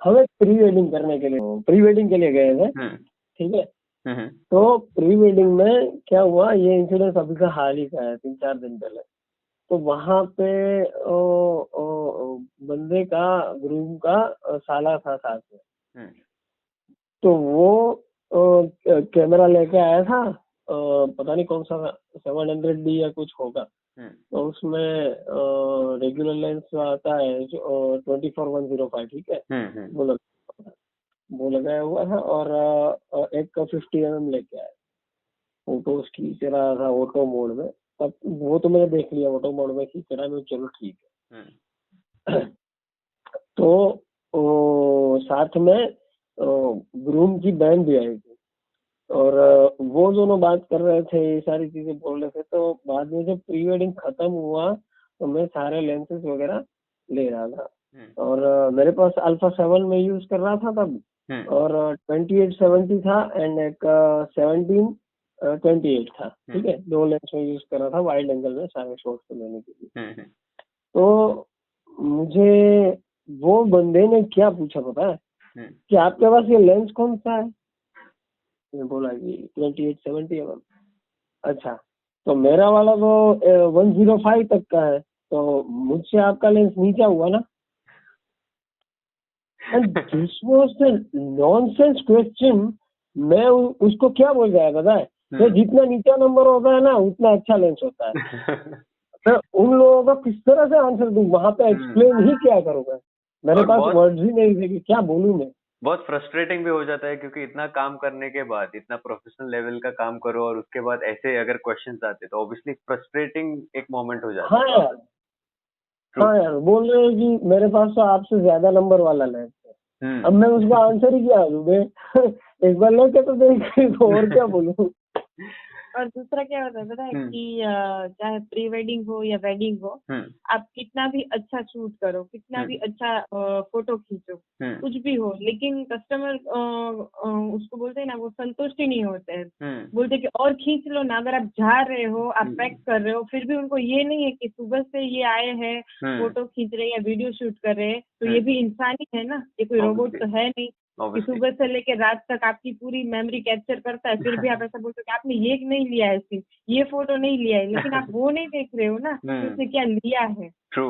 हमें प्री वेडिंग के लिए गए थे, ठीक है। तो प्री वेडिंग में क्या हुआ, ये इंसिडेंट अभी का हाल ही का है, 3-4 दिन पहले। तो वहां पे बंदे का ग्रूम का साला था साथ में, तो वो कैमरा लेके आया था, पता नहीं कौन सा 700D या कुछ होगा, तो उसमें रेगुलर लेंस आता है जो 24-105, ठीक है, वो लगाया हुआ था, और एक 50mm लेके आया, फोटोज खींच रहा था ऑटो मोड में। तब वो तो मैंने देख लिया ऑटो मोड में खींच रहा है, चलो ठीक है। तो साथ में ग्रूम की बैंड भी आई थी, और वो दोनों बात कर रहे थे, ये सारी चीजें बोल रहे थे। तो बाद में जब प्री वेडिंग खत्म हुआ तो मैं सारे लेंसेज वगैरह ले रहा था, और मेरे पास अल्फा 7 में यूज कर रहा था तब, और 28-70 था एंड एक 17-28 था, ठीक है, 2 लेंस में यूज कर रहा था वाइड एंगल में सारे शॉट्स को लेने के लिए। तो मुझे वो बंदे ने क्या पूछा पता है कि आपके पास ये लेंस कौन सा है, मैं बोला कि 28-70 mm। अच्छा, तो मेरा वाला तो 105 तक का है, तो मुझसे आपका लेंस नीचा हुआ ना। And this was the nonsense question। मैं उसको क्या बोल जाए पता है, तो जितना नीचा नंबर होता है ना उतना अच्छा लेंस होता है। तो उन लोगों का किस तरह से आंसर दूं, वहां पे एक्सप्लेन ही क्या करूंगा, मेरे पास वर्ड्स ही नहीं थे कि क्या बोलूं मैं। बहुत फ्रस्ट्रेटिंग भी हो जाता है, क्योंकि इतना काम करने के बाद, इतना प्रोफेशनल लेवल का काम करो और उसके बाद ऐसे अगर क्वेश्चंस आते तो ऑब्वियसली फ्रस्ट्रेटिंग एक मोमेंट हो जाता है। हाँ यार, बोल रहे हैं कि मेरे पास तो आपसे ज्यादा नंबर वाला लेंस है। अब मैं उसका आंसर ही क्या दूं मैं? एक बार लेके तो देख, तो और क्या बोलूं। और दूसरा क्या होता है पता है कि चाहे प्री वेडिंग हो या वेडिंग हो, आप कितना भी अच्छा शूट करो, कितना भी अच्छा फोटो खींचो, कुछ भी हो, लेकिन कस्टमर उसको बोलते हैं ना, वो संतुष्ट ही नहीं होते हैं। बोलते कि और खींच लो ना, अगर आप जा रहे हो, आप पैक कर रहे हो, फिर भी उनको ये नहीं है कि सुबह से ये आए हैं फोटो खींच रहे या वीडियो शूट कर रहे हैं, तो ये भी इंसान ही है ना, ये कोई रोबोट तो है नहीं कि सुबह से लेकर रात तक आपकी पूरी मेमोरी कैप्चर करता है, फिर भी आप ऐसा बोलते हो कि आपने ये नहीं लिया है सीन, ये फोटो नहीं लिया है, लेकिन आप वो नहीं देख रहे हो ना कि उसने क्या लिया है। ट्रू।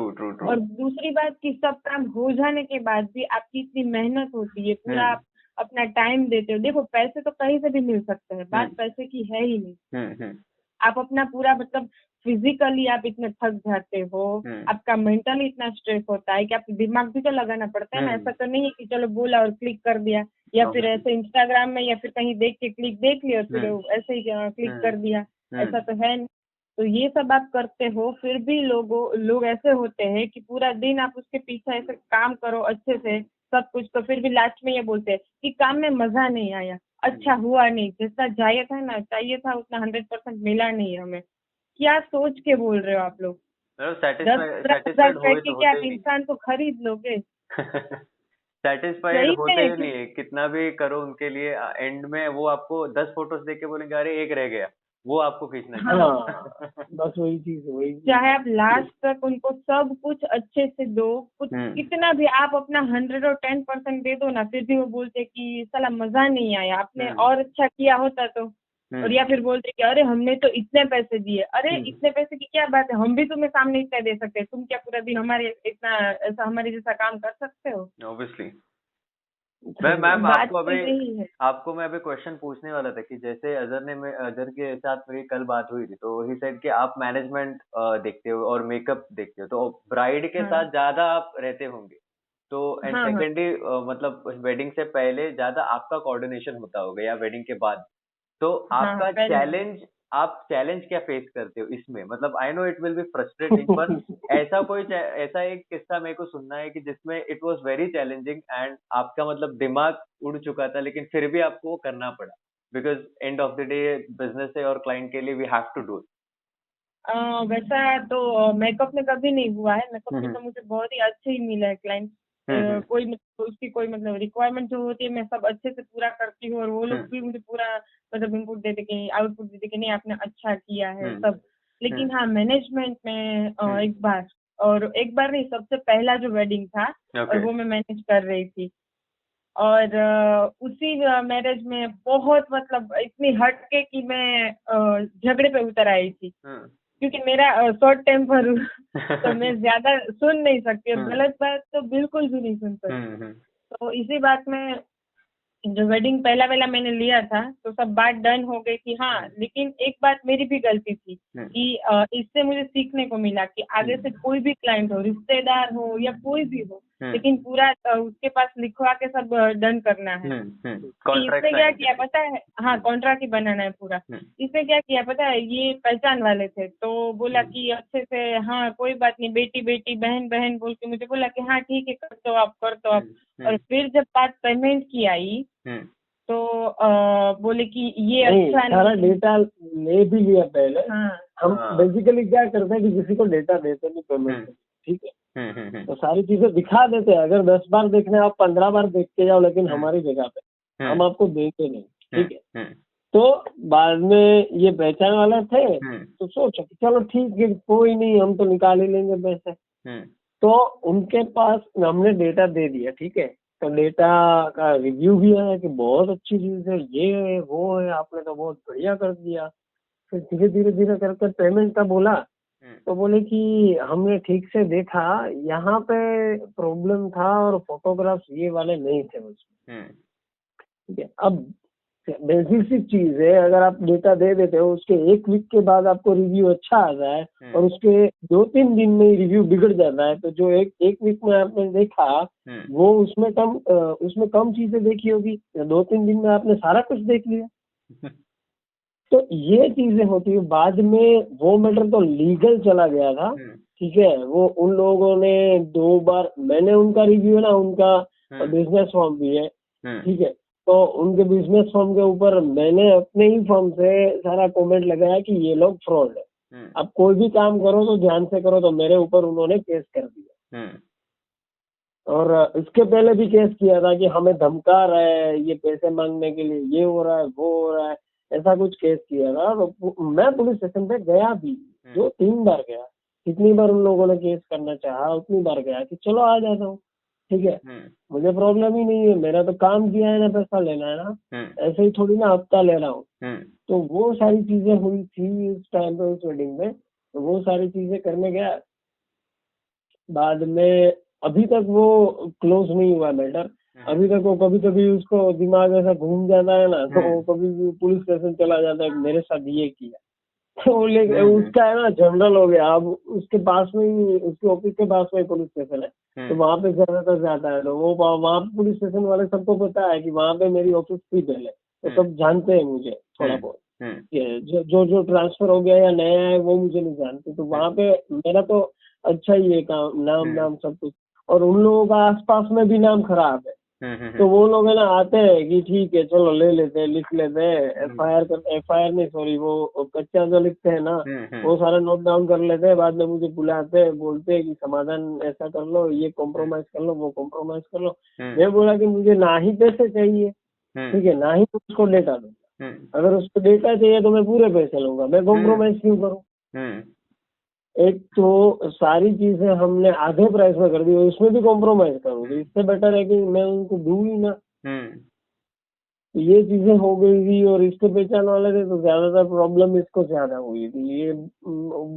और दूसरी बात कि सब काम हो जाने के बाद भी आपकी इतनी मेहनत होती है, पूरा आप अपना टाइम देते हो। देखो पैसे तो कहीं से भी मिल सकते हैं, बात पैसे की है ही नहीं, आप अपना पूरा मतलब फिजिकली आप इतने थक जाते हो, आपका मेंटली इतना स्ट्रेस होता है कि आपको दिमाग भी तो लगाना पड़ता है ना। ऐसा तो नहीं है कि चलो बोला और क्लिक कर दिया, या फिर ऐसे इंस्टाग्राम में या फिर कहीं देख के क्लिक देख लिया फिर ऐसे ही क्लिक कर दिया, ऐसा तो है नहीं। तो ये सब आप करते हो, फिर भी लोग ऐसे होते हैं कि पूरा दिन आप उसके पीछे ऐसे काम करो अच्छे से सब कुछ, तो फिर भी लास्ट में ये बोलते हैं कि काम में मजा नहीं आया, अच्छा हुआ नहीं, जैसा चाहिए था उतना 100% मिला नहीं हमें। क्या सोच के बोल रहे हो आप लोग? 10-15,000 पैके क्या आप इंसान को खरीद लोगे? सेटिस्फाइड होते ही नहीं है, कितना भी करो उनके लिए एंड में वो आपको 10 फोटोज देख के बोलेंगे अरे एक रह गया, वो आपको खींचना चाहिए। बस वही चीज चाहे आप लास्ट तक उनको सब कुछ अच्छे से दो, कुछ कितना भी आप अपना 100 और 10% दे दो ना, फिर भी वो बोलते कि साला मजा नहीं आया, आपने और अच्छा किया होता तो। और या फिर बोलते कि अरे हमने तो इतने पैसे दिए, अरे इतने पैसे की क्या बात है, हम भी तुम्हें सामने इतने दे सकते हैं, तुम क्या पूरा दिन हमारे इतना ऐसा हमारे जैसा काम कर सकते हो? ऑब्वियसली। मैम आपको मैं अभी क्वेश्चन पूछने वाला था कि जैसे अजहर के साथ मेरी कल बात हुई थी, तो ही सेड कि आप मैनेजमेंट देखते हो और मेकअप देखते हो, तो ब्राइड के साथ ज्यादा आप रहते होंगे, तो एंड सेकेंडली मतलब वेडिंग से पहले ज्यादा आपका कोऑर्डिनेशन होता होगा या वेडिंग के बाद, तो आपका आप चैलेंज क्या फेस करते हो इसमें? मतलब I know it will be frustrating, पर ऐसा एक किस्सा मेरे को सुनना है कि जिसमें it was very challenging and आपका मतलब दिमाग उड़ चुका था, लेकिन फिर भी आपको वो करना पड़ा, because end of the day business है और क्लाइंट के लिए वी हैव टू डू। वैसा तो मेकअप में कभी नहीं हुआ है, मेकअप में तो मुझे बहुत ही अच्छे ही मिला है क्लाइंट। कोई मतलब उसकी कोई मतलब रिक्वायरमेंट जो होती है मैं सब अच्छे से पूरा करती हूँ, और वो लोग भी मुझे पूरा मतलब इनपुट देते कि आउटपुट देते कि नहीं आपने अच्छा किया है सब। लेकिन हाँ मैनेजमेंट में एक बार नहीं, सबसे पहला जो वेडिंग था और वो मैं मैनेज कर रही थी, और उसी मैरिज में बहुत मतलब इतनी हटके कि मैं झगड़े पे उतर आई थी, क्योंकि मेरा शॉर्ट टेम्पर तो मैं ज्यादा सुन नहीं सकती, और गलत बात तो बिल्कुल भी नहीं सुन सकती। तो इसी बात में जो वेडिंग पहला मैंने लिया था तो सब बात डन हो गई थी। हाँ लेकिन एक बात मेरी भी गलती थी कि इससे मुझे सीखने को मिला कि आगे से कोई भी क्लाइंट हो, रिश्तेदार हो या कोई भी हो, लेकिन पूरा उसके पास लिखवा के सब डन करना है। इसने क्या किया पता है, हाँ कॉन्ट्रैक्ट ही बनाना है पूरा। इसने क्या किया पता है, ये पहचान वाले थे तो बोला कि अच्छे से हाँ कोई बात नहीं, बेटी बेटी बहन बहन बोल के मुझे बोला कि हाँ ठीक है कर दो आप। और फिर जब बात पेमेंट की आई तो बोले कि ये अच्छा सारा डेटा ले भी लिया पहले। हम बेसिकली क्या करते हैं कि किसी को डेटा देते नहीं पेमेंट, ठीक है, तो सारी चीजें दिखा देते हैं। अगर 10 बार देखने आप 15 बार देख के जाओ, लेकिन हमारी जगह पे हम आपको देंगे नहीं, ठीक है। तो बाद में ये पहचान वाले थे तो सोचा कि चलो ठीक है कोई नहीं, हम तो निकाल ही लेंगे पैसे। तो उनके पास हमने डेटा दे दिया, ठीक है, तो डेटा का रिव्यू भी आया कि बहुत अच्छी चीज है, ये है वो है, आपने तो बहुत बढ़िया कर दिया। फिर धीरे करके पेमेंट का बोला तो बोले कि हमने ठीक से देखा, यहाँ पे प्रॉब्लम था और फोटोग्राफ्स ये वाले नहीं थे उसमें, ठीक है। अब बेसिक चीज है, अगर आप डेटा दे देते हो उसके 1 वीक के बाद आपको रिव्यू अच्छा आ रहा है और उसके 2-3 दिन में रिव्यू बिगड़ जाता है, तो जो एक वीक में आपने देखा वो उसमें कम चीजें देखी होगी, 2-3 दिन में आपने सारा कुछ देख लिया। तो ये चीजें होती है। बाद में वो मैटर तो लीगल चला गया था, ठीक है, वो उन लोगों ने 2 बार, मैंने उनका रिव्यू है ना, उनका बिजनेस फॉर्म भी है, ठीक है, तो उनके बिजनेस फॉर्म के ऊपर मैंने अपने ही फॉर्म से सारा कमेंट लगाया कि ये लोग फ्रॉड है। अब कोई भी काम करो तो ध्यान से करो, तो मेरे ऊपर उन्होंने केस कर दिया। और इसके पहले भी केस किया था कि हमें धमका रहा है, ये पैसे मांगने के लिए, ये हो रहा है वो हो रहा है, ऐसा कुछ केस किया था। तो मैं पुलिस स्टेशन पे गया भी, 2-3 बार गया, जितनी बार उन लोगों ने केस करना चाहा उतनी बार गया कि चलो आ जाता हूँ, ठीक है, मुझे प्रॉब्लम ही नहीं है, मेरा तो काम किया है ना, पैसा लेना है ना, ऐसे ही थोड़ी ना हफ्ता ले रहा हूँ। तो वो सारी चीजें हुई थी उस टाइम पे, उस वेडिंग में, तो वो सारी चीजें करने गया। बाद में अभी तक वो क्लोज नहीं हुआ मैटर, अभी तक वो कभी उसको दिमाग ऐसा घूम जाता है ना, तो वो कभी भी पुलिस स्टेशन चला जाता है मेरे साथ ये किया। तो लेकिन उसका है ना जनरल हो गया। अब उसके पास में ही, उसके ऑफिस के पास में पुलिस स्टेशन है, तो वहाँ पे ज्यादातर जाता है। तो वो वहाँ पुलिस स्टेशन वाले सबको पता है कि वहाँ पे मेरी ऑफिस थी पहले, तो सब जानते हैं मुझे थोड़ा बहुत। ये जो ट्रांसफर हो गया या नया है वो मुझे नहीं जानते। तो वहाँ पे मेरा तो अच्छा ही है काम, नाम सब कुछ। और उन लोगों का आसपास में भी नाम खराब है। तो वो लोग है ना आते हैं कि ठीक है चलो ले लेते हैं, लिख लेते हैं, एफआईआर नहीं सॉरी, वो कच्चा जो लिखते हैं ना वो सारा नोट डाउन कर लेते हैं। बाद में मुझे बुलाते हैं, बोलते हैं कि समाधान ऐसा कर लो, ये कॉम्प्रोमाइज कर लो, वो कॉम्प्रोमाइज कर लो। मैं बोला कि मुझे ना ही पैसे चाहिए, ठीक है, ना ही उसको डेटा दूंगा। अगर उसको डेटा चाहिए तो मैं पूरे पैसे लूंगा, मैं कॉम्प्रोमाइज क्यों करूँ? एक तो सारी चीजें हमने आधे प्राइस में कर दी, उसमें भी कॉम्प्रोमाइज करूँ, इससे बेटर है कि मैं उनको दूं ही ना। ये चीजें हो गई थी। और इसके पहचान वाले थे तो ज्यादातर प्रॉब्लम इसको ज्यादा हुई थी, ये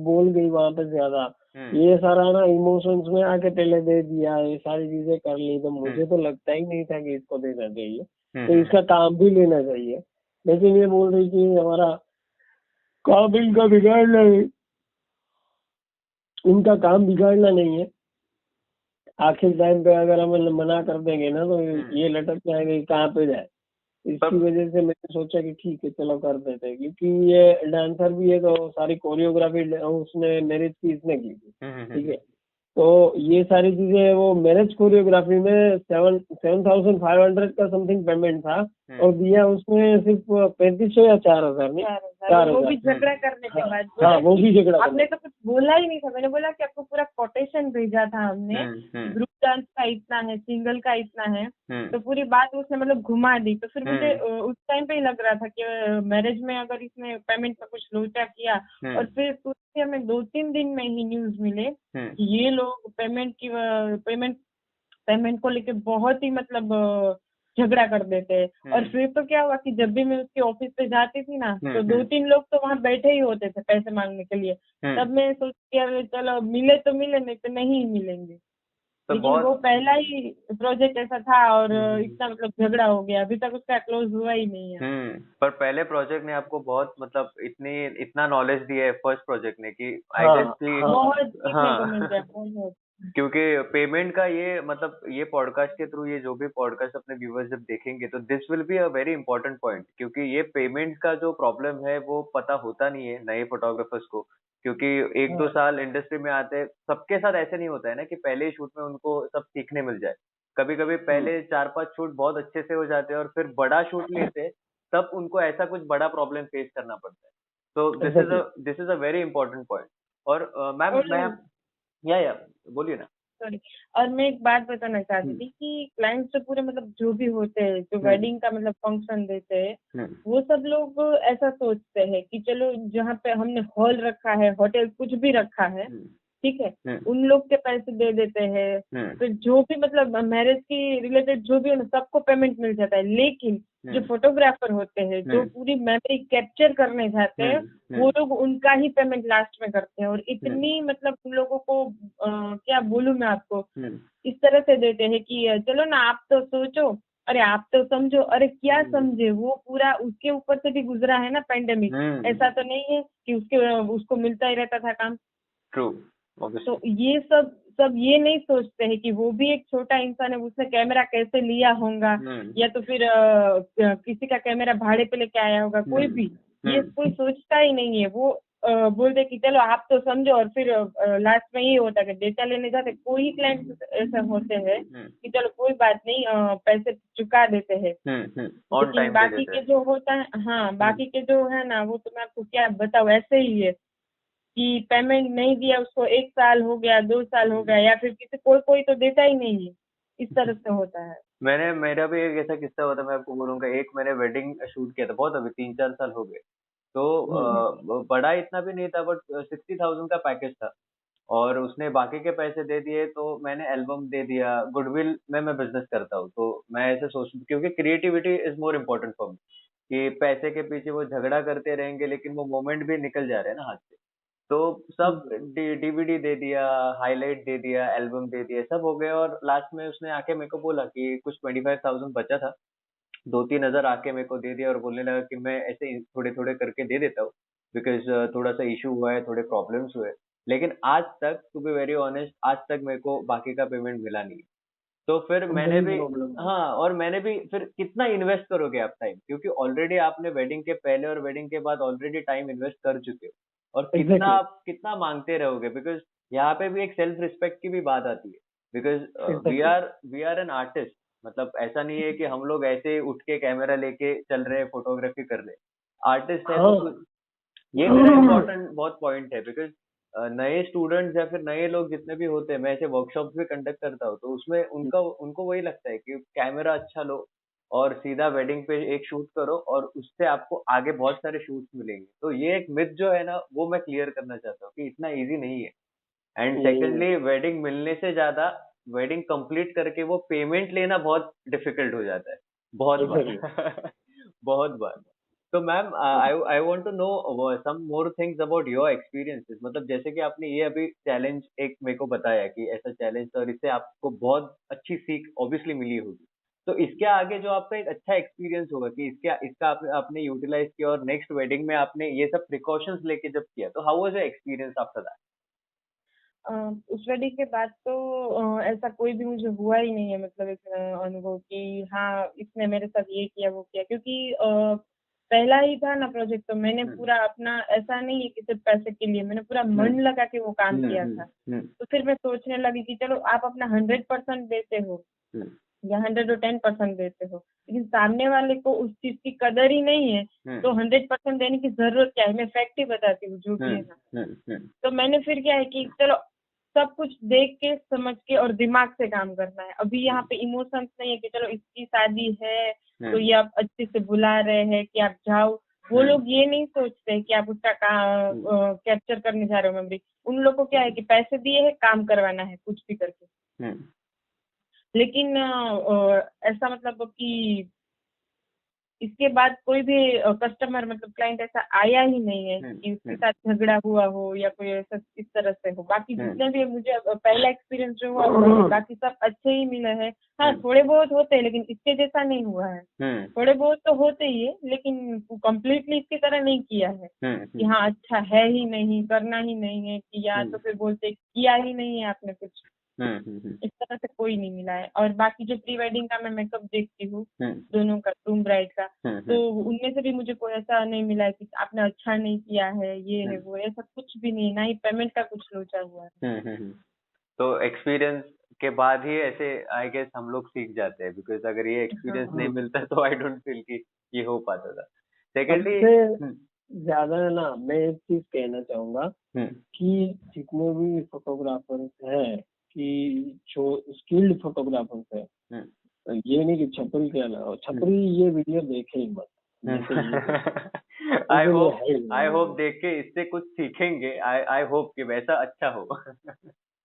बोल गई वहां पे ज्यादा। ये सारा ना इमोशंस में आके पहले दे दिया, ये सारी चीजें कर ली। तो मुझे तो लगता ही नहीं था कि इसको देना चाहिए, तो इसका काम भी लेना चाहिए। लेकिन ये बोल रही कि हमारा काम इनका बिगाड़ना है, इनका काम बिगाड़ना नहीं है। आखिर टाइम पे अगर हम मना कर देंगे ना तो ये लटक जाएंगे कहाँ पे जाए। इसकी वजह से मैंने सोचा कि ठीक है चलो कर देते हैं, क्योंकि ये डांसर भी है तो सारी कोरियोग्राफी उसने मैरिज की इसने की थी, ठीक है। तो ये सारी चीजें वो मैरिज कोरियोग्राफी में 7,500 का समथिंग पेमेंट था, और दिया उसने सिर्फ 3500 या 4,000 नहीं, 4,000। वो भी झगड़ा करने के बाद। हाँ वो भी झगड़ा। आपने तो कुछ बोला ही नहीं था। मैंने बोला कि आपको पूरा कोटेशन भेजा था हमने, ग्रुप डांस का इतना है, सिंगल का इतना है, तो पूरी बात उसने मतलब घुमा दी। तो फिर मुझे उस टाइम पे ही लग रहा था कि मैरिज में अगर इसने पेमेंट का कुछ लोचा किया। और फिर उससे हमें 2-3 दिन में ही न्यूज मिले कि ये लोग पेमेंट को लेके बहुत ही मतलब झगड़ा कर देते हैं। और फिर तो क्या हुआ कि जब भी मैं उसके ऑफिस पे जाती थी ना, तो 2-3 लोग तो वहाँ बैठे ही होते थे पैसे मांगने के लिए। तब मैं सोचती अरे चलो मिले तो मिले, नहीं तो नहीं मिलेंगे। तो लेकिन वो पहला ही प्रोजेक्ट ऐसा था और इतना मतलब झगड़ा हो गया, अभी तक उसका क्लोज हुआ ही नहीं है। पर पहले प्रोजेक्ट ने आपको बहुत मतलब इतना नॉलेज दिया है फर्स्ट प्रोजेक्ट ने कि आई गेस कि बहुत सीखने को मिलता है बहुत। क्योंकि पेमेंट का ये मतलब ये पॉडकास्ट के थ्रू ये जो भी पॉडकास्ट अपने व्यूअर्स जब देखेंगे तो this will be a very important point, क्योंकि ये पेमेंट का जो प्रॉब्लम है वो पता होता नहीं है नए फोटोग्राफर्स को। क्योंकि 1-2 साल इंडस्ट्री में आते, सबके साथ ऐसे नहीं होता है ना कि पहले ही शूट में उनको सब सीखने मिल जाए। कभी कभी पहले 4-5 शूट बहुत अच्छे से हो जाते हैं और फिर बड़ा शूट लेते तब उनको ऐसा कुछ बड़ा प्रॉब्लम फेस करना पड़ता है। तो this is a very important point. और मैम मैं या बोलिए ना। सॉरी, और मैं एक बात बताना चाहती थी कि क्लाइंट्स जो पूरे मतलब जो भी होते हैं, जो वेडिंग का मतलब फंक्शन देते हैं, वो सब लोग ऐसा सोचते हैं कि चलो जहाँ पे हमने हॉल रखा है, होटल कुछ भी रखा है, ठीक है, उन लोग के पैसे दे देते हैं। फिर जो भी मतलब मैरिज की रिलेटेड जो भी है सबको पेमेंट मिल जाता है। लेकिन जो फोटोग्राफर होते हैं, जो पूरी मेमोरी कैप्चर करने जाते हैं, वो लोग उनका ही पेमेंट लास्ट में करते हैं। और इतनी मतलब उन लोगों को क्या बोलूं मैं आपको, इस तरह से देते हैं कि चलो ना आप तो सोचो, अरे आप तो समझो, अरे क्या समझे, वो पूरा उसके ऊपर से भी गुजरा है ना पेंडेमिक। ऐसा तो नहीं है कि उसको मिलता ही रहता था काम। ट्रू। तो ये सब ये नहीं सोचते हैं कि वो भी एक छोटा इंसान है, उसने कैमरा कैसे लिया होगा, या तो फिर किसी का कैमरा भाड़े पे लेके आया होगा, कोई भी ये कोई सोचता ही नहीं है। वो बोलते कि चलो आप तो समझो, और फिर लास्ट में ये होता है कि डेटा लेने जाते। कोई क्लाइंट ऐसे होते हैं कि चलो कोई बात नहीं, पैसे चुका देते हैं। लेकिन बाकी के जो होता है, हाँ बाकी के जो है ना, वो तो मैं आपको क्या बताऊँ, ऐसे ही है कि पेमेंट नहीं दिया उसको 1 साल हो गया, 2 साल हो गया, या फिर किसी कोई तो देता ही नहीं है। इस तरह से होता है। मेरा भी एक ऐसा किस्सा हुआ था, मैं आपको बोलूंगा। एक मैंने वेडिंग शूट किया था, बहुत अभी 3-4 साल हो गए। तो बड़ा इतना भी नहीं था, बट 60,000 का पैकेज था और उसने बाकी के पैसे दे दिए। तो मैंने एल्बम दे दिया। गुडविल में मैं बिजनेस करता हूँ, तो मैं ऐसे सोचता हूँ क्योंकि creativity is more important for me. कि पैसे के पीछे वो झगड़ा करते रहेंगे लेकिन वो मोमेंट भी निकल जा रहे हैं ना हाथ से। तो सब डीवीडी दे दिया, हाईलाइट दे दिया, एल्बम दे दिया, सब हो गया। और लास्ट में उसने आके मेरे को बोला कि कुछ 25,000 बचा था, 2-3 हजार आके मेरे को दे दिया और बोलने लगा कि मैं ऐसे थोड़े थोड़े करके दे देता हूँ, बिकॉज थोड़ा सा इशू हुआ है, थोड़े प्रॉब्लम्स हुए, लेकिन आज तक टू बी वेरी ऑनेस्ट आज तक मेरे को बाकी का पेमेंट मिला नहीं। तो फिर मैंने वही भी, प्रॉब्लम है। हाँ, और मैंने भी फिर कितना इन्वेस्ट करोगे आप टाइम, क्योंकि ऑलरेडी आपने वेडिंग के पहले और वेडिंग के बाद ऑलरेडी टाइम इन्वेस्ट कर चुके हो, और कितना एग्जैक्टली आप कितना मांगते रहोगे, बिकॉज यहाँ पे भी एक सेल्फ रिस्पेक्ट की भी बात आती है, because exactly we are an artist. मतलब ऐसा नहीं है कि हम लोग ऐसे उठ के कैमरा लेके चल रहे हैं, फोटोग्राफी कर रहे हैं, आर्टिस्ट है तो हाँ ये मेरा इम्पोर्टेंट बहुत पॉइंट है, बिकॉज नए स्टूडेंट्स या फिर नए लोग जितने भी होते हैं, मैं ऐसे वर्कशॉप्स भी कंडक्ट करता हूँ, तो उसमें उनका उनको वही लगता है कि कैमरा अच्छा लो और सीधा वेडिंग पे एक शूट करो और उससे आपको आगे बहुत सारे शूट्स मिलेंगे। तो ये एक मिथ जो है ना, वो मैं क्लियर करना चाहता हूँ कि इतना इजी नहीं है। एंड नहीं सेकेंडली, वेडिंग मिलने से ज्यादा वेडिंग कंप्लीट करके वो पेमेंट लेना बहुत डिफिकल्ट हो जाता है, बहुत एग्जैक्टली बार बहुत बार। तो ma'am, I want to know some more things about your experiences. मतलब जैसे कि आपने ये अभी चैलेंज एक मेरे को बताया कि ऐसा चैलेंज था और इससे आपको बहुत अच्छी सीख ऑब्वियसली मिली होगी, तो इसके आगे जो आपका एक अच्छा एक्सपीरियंस होगा कि इसका इसका आपने यूटिलाइज किया और नेक्स्ट वेडिंग में आपने ये सब प्रिकॉशंस लेके जब किया, तो how was your experience after that? उस वेडिंग के बाद तो ऐसा कोई भी मुझे हुआ ही नहीं है, मतलब एक अनुभव कि हाँ इसने मेरे साथ ये किया वो किया, क्योंकि पहला ही था ना प्रोजेक्ट, तो मैंने पूरा अपना, ऐसा नहीं है कि सिर्फ पैसे के लिए, मैंने पूरा मन लगा के वो काम किया था। तो फिर मैं सोचने लगी कि चलो आप अपना 100% देते हो या 110% देते हो, लेकिन सामने वाले को उस चीज की कदर ही नहीं है, तो 100% देने की जरूरत क्या है। मैं फैक्ट ही बताती हूँ जो भी है ना। तो मैंने फिर क्या है कि चलो सब कुछ देख के समझ के और दिमाग से काम करना है। अभी यहाँ पे इमोशंस नहीं है कि चलो इसकी शादी है तो ये आप अच्छे से बुला रहे हैं कि आप जाओ, वो लोग ये नहीं सोचते कि आप उसका कैप्चर करने जा रहे हो मेमोरी। उन लोगों को क्या है कि पैसे दिए हैं, काम करवाना है कुछ भी करके। लेकिन ऐसा मतलब कि इसके बाद कोई भी कस्टमर मतलब क्लाइंट ऐसा आया ही नहीं है कि उसके साथ झगड़ा हुआ हो या कोई ऐसा इस तरह से हो। बाकी जितने भी मुझे पहला एक्सपीरियंस जो हुआ, बाकी सब अच्छे ही मिले हैं। हाँ थोड़े बहुत होते हैं, लेकिन इसके जैसा नहीं हुआ है। थोड़े बहुत तो होते ही है, लेकिन कम्प्लीटली इसकी तरह नहीं किया है कि हाँ अच्छा है ही नहीं, करना ही नहीं है, कि या तो फिर बोलते किया ही नहीं है आपने कुछ, इस तरह से कोई नहीं मिला है। और बाकी जो प्री वेडिंग का मैं मेकअप देखती हूँ दोनों का, ग्रूम ब्राइड का, तो उनमें से भी मुझे कोई ऐसा नहीं मिला है कि आपने अच्छा नहीं किया है, ये है वो, ऐसा कुछ भी नहीं, ना ही पेमेंट का कुछ लोचा हुआ है। तो एक्सपीरियंस के बाद ही ऐसे आई गेस हम लोग सीख जाते हैं, बिकॉज अगर ये एक्सपीरियंस नहीं मिलता तो आई डोंट फील कि ये हो पाता था। सेकेंडली ज्यादा ना मैं एक चीज कहना चाहूंगा कि जितने भी फोटोग्राफर्स हैं, कि जो स्किल्ड फोटोग्राफर्स हैं, ये नहीं कि छपरी के अलावा, छपरी ये वीडियो देखे ही मत। आई होप देख के इससे कुछ सीखेंगे। आई होप कि वैसा अच्छा हो।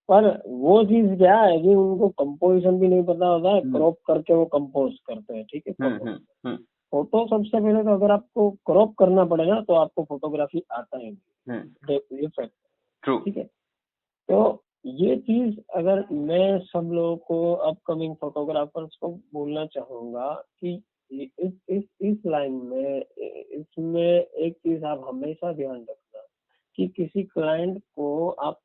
पर वो चीज क्या है कि उनको कंपोजिशन भी नहीं पता होता है, क्रॉप करके वो कंपोज करते हैं, ठीक है। फोटो सबसे पहले तो अगर आपको क्रॉप करना पड़ेगा तो आपको फोटोग्राफी आता है, ये फैक्ट, ठीक है। तो ये चीज अगर मैं सब लोगों को, अपकमिंग फोटोग्राफर्स को बोलना चाहूंगा कि इस लाइन में, इसमें एक चीज आप हमेशा ध्यान रखना कि किसी क्लाइंट को आप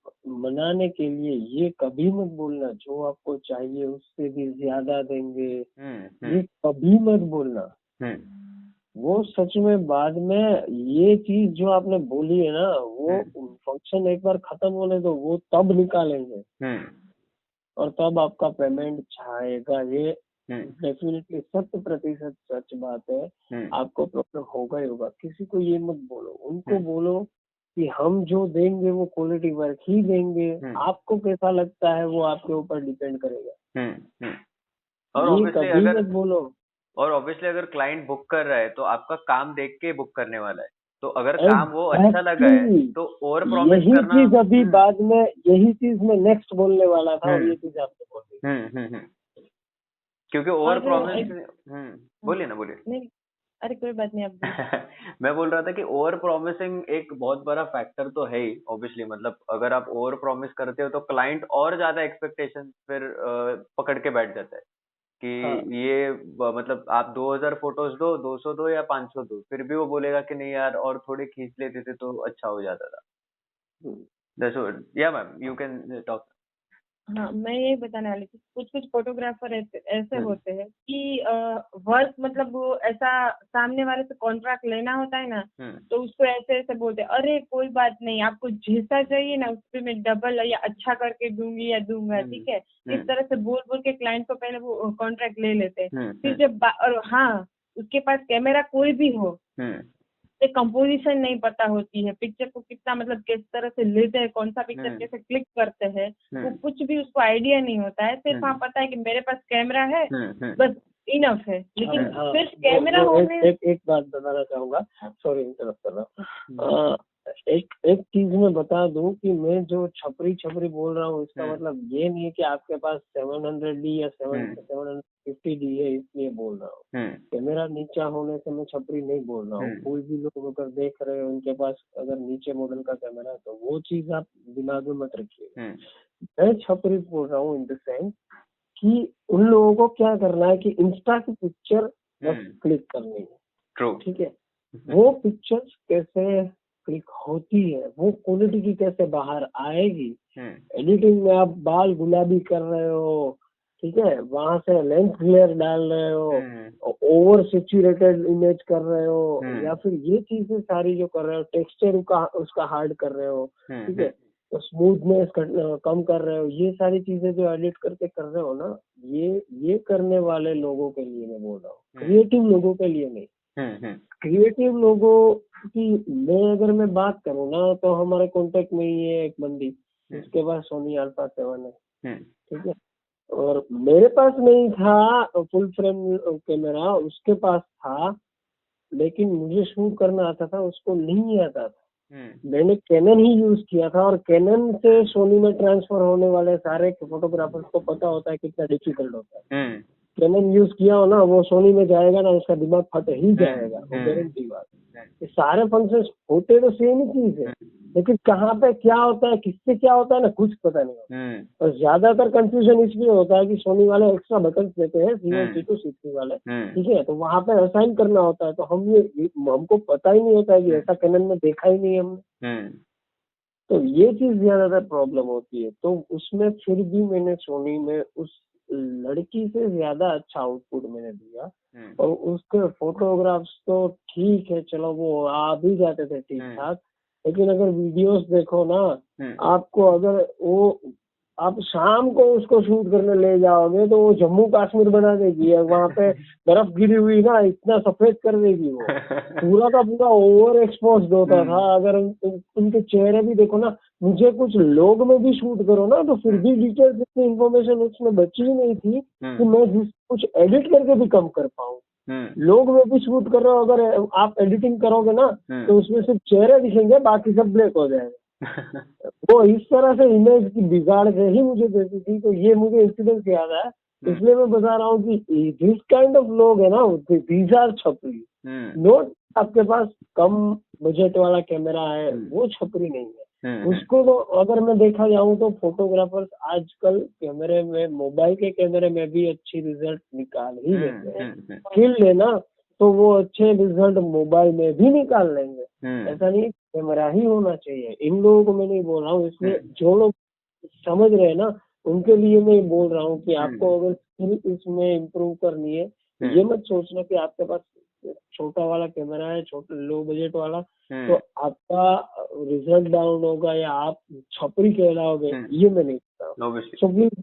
मनाने के लिए ये कभी मत बोलना जो आपको चाहिए उससे भी ज्यादा देंगे, ये कभी मत बोलना। वो सच में बाद में ये चीज जो आपने बोली है ना, वो फंक्शन एक बार खत्म होने दो, वो तब निकालेंगे और तब आपका पेमेंट छाएगा। ये डेफिनेटली 100% सच बात है। आपको प्रॉब्लम होगा ही होगा। किसी को ये मत बोलो, उनको बोलो कि हम जो देंगे वो क्वालिटी वर्क ही देंगे। आपको कैसा लगता है वो आपके ऊपर डिपेंड करेगा। और ये कभी अगर मत बोलो। और ऑब्वियसली अगर क्लाइंट बुक कर रहा है तो आपका काम देख के बुक करने वाला है, तो अगर काम वो अच्छा लगा है तो ओवर प्रॉमिस करना। यही चीज अभी बाद में, यही चीज मैं नेक्स्ट बोलने वाला था, और ये चीज आपने बोल दी। क्योंकि ओवर प्रॉमिस, बोलिए ना, बोलिए। नहीं, अरे कोई बात नहीं, आप मैं बोल रहा था कि ओवर प्रॉमिसिंग एक बहुत बड़ा फैक्टर तो है ही ऑब्वियसली। मतलब अगर आप ओवर प्रॉमिस करते हो तो क्लाइंट और ज्यादा एक्सपेक्टेशन फिर पकड़ के बैठ जाता है कि हाँ ये मतलब आप 2000 फोटोज दो, 200 दो या 500 दो, फिर भी वो बोलेगा कि नहीं यार और थोड़े खींच लेते थे तो अच्छा हो जाता था। हम्म, दैट्स व्हाट, या मैम यू कैन टॉक। हाँ, मैं यही बताने वाली थी, कुछ कुछ फोटोग्राफर ऐसे ऐसे हम्म होते हैं कि वर्क मतलब वो ऐसा सामने वाले से कॉन्ट्रैक्ट लेना होता है ना, हम्म तो उसको ऐसे ऐसे बोलते हैं, अरे कोई बात नहीं, आपको जैसा चाहिए ना उस पे मैं डबल या अच्छा करके दूंगी या दूंगा, ठीक है। इस तरह से बोल बोल के क्लाइंट को पहले वो कॉन्ट्रैक्ट ले लेते हैं। फिर जब और हाँ, उसके पास कैमरा कोई भी हो, हम्म कंपोजिशन नहीं पता होती है, पिक्चर को कितना मतलब किस तरह से लेते हैं, कौन सा पिक्चर हम्म कैसे क्लिक करते हैं, वो हम्म कुछ भी उसको आइडिया नहीं होता है। सिर्फ हाँ हम्म पता है कि मेरे पास कैमरा है, हम्म बस इनफ है। हाँ लेकिन हाँ सिर्फ कैमरा वो होने एक बात बताना चाहूंगा, सॉरी इंटरप्ट कर रहा हूँ। एक एक चीज मैं बता दूं कि मैं जो छपरी छपरी बोल रहा हूँ, इसका मतलब ये नहीं है कि आपके पास 700D या 750D है इसलिए बोल रहा हूँ। कैमरा नीचा होने से मैं छपरी नहीं बोल रहा हूँ। कोई भी लोग अगर देख रहे हो उनके पास अगर नीचे मॉडल का कैमरा है तो वो चीज आप दिमाग में मत रखिए। मैं छपरी बोल रहा हूँ इन द सेंस कि उन लोगों को क्या करना है कि इंस्टा की पिक्चर बस क्लिक करनी है, ट्रू। ठीक है। वो पिक्चर्स कैसे क्लिक होती है, वो क्वालिटी की कैसे बाहर आएगी, एडिटिंग में आप बाल गुलाबी कर रहे हो, ठीक है, वहां से लेंस फ्लेयर डाल रहे हो, ओवर सेचुरेटेड इमेज कर रहे हो, या फिर ये चीजें सारी जो कर रहे हो, टेक्सचर का उसका हार्ड कर रहे हो, ठीक है, तो स्मूथनेस कम कर रहे हो, ये सारी चीजें जो एडिट करके कर रहे हो ना, ये करने वाले लोगों के लिए मैं बोल रहा हूँ, क्रिएटिव लोगों के लिए नहीं। क्रिएटिव लोगों की अगर मैं बात करूँ ना, तो हमारे कांटेक्ट में ही है एक बंदी, उसके पास सोनी अल्फा 7 है, ठीक है, और मेरे पास नहीं था फुल फ्रेम कैमरा, उसके पास था, लेकिन मुझे शूट करना आता था, उसको नहीं आता था। मैंने कैनन ही यूज किया था, और कैनन से सोनी में ट्रांसफर होने वाले सारे फोटोग्राफर्स को पता होता है कितना डिफिकल्ट होता है। कैनन यूज किया हो ना, वो सोनी में जाएगा ना, उसका दिमाग फट ही जाएगा, वो गारंटी बात। ये सारे फंक्शंस होते तो सेम ही चीज है, लेकिन कहाँ पे क्या होता है, किससे क्या होता है ना, कुछ पता नहीं होता। और ज्यादातर कंफ्यूजन इसलिए होता है कि सोनी वाले एक्स्ट्रा बटन देते हैं, C1 C2 C3 वाले, ठीक है, तो वहां पे असाइन करना होता है, तो हमको पता ही नहीं होता है कि ऐसा कैनन में देखा ही नहीं हमने। तो ये चीज ज्यादातर प्रॉब्लम होती है। तो उसमें फिर भी मैंने सोनी में उस लड़की से ज्यादा अच्छा आउटपुट मैंने दिया, और उसके फोटोग्राफ्स तो ठीक है, चलो वो आ भी जाते थे ठीक ठाक, लेकिन अगर वीडियोस देखो ना, आपको अगर वो आप शाम को उसको शूट करने ले जाओगे तो वो जम्मू कश्मीर बना देगी, वहां पे बर्फ गिरी हुई ना, इतना सफेद कर देगी वो, पूरा का पूरा ओवर एक्सपोज होता था। अगर उनके चेहरे भी देखो ना, मुझे कुछ लोग में भी शूट करो ना, तो फिर भी डिटेल्स इतनी इन्फॉर्मेशन उसमें बची ही नहीं थी कि मैं कुछ एडिट करके भी कम कर पाऊँ। लोग में भी शूट कर रहे हो, अगर आप एडिटिंग करोगे ना, तो उसमें सिर्फ चेहरे दिखेंगे, बाकी सब ब्लैक हो जाएगा। वो इस तरह से इमेज की बिगाड़ के ही मुझे देती थी। तो ये मुझे इंसिडेंट याद है, इसलिए मैं बता रहा हूँ कि दिस काइंड ऑफ लोग है ना, दीज आर छपरी। नोट आपके पास कम बजट वाला कैमरा है, वो छपरी नहीं है। उसको तो अगर मैं देखा जाऊँ तो फोटोग्राफर्स आजकल कैमरे में, मोबाइल के कैमरे में भी अच्छी रिजल्ट निकाल ही लेते हैं। स्किल लेना तो वो अच्छे रिजल्ट मोबाइल में भी निकाल लेंगे, ऐसा नहीं कैमरा ही होना चाहिए। इन लोगों को मैं नहीं बोल रहा हूँ, इसलिए जो लोग समझ रहे हैं ना, उनके लिए मैं बोल रहा हूँ कि आपको अगर स्किल इसमें इम्प्रूव करनी है, ये मत सोचना कि आपके पास छोटा वाला कैमरा है, छोटा लो बजट वाला, तो आपका रिजल्ट डाउन होगा या आप छपरी कहलाओगे, ये मैं नहीं कहता हूँ। सो प्लीज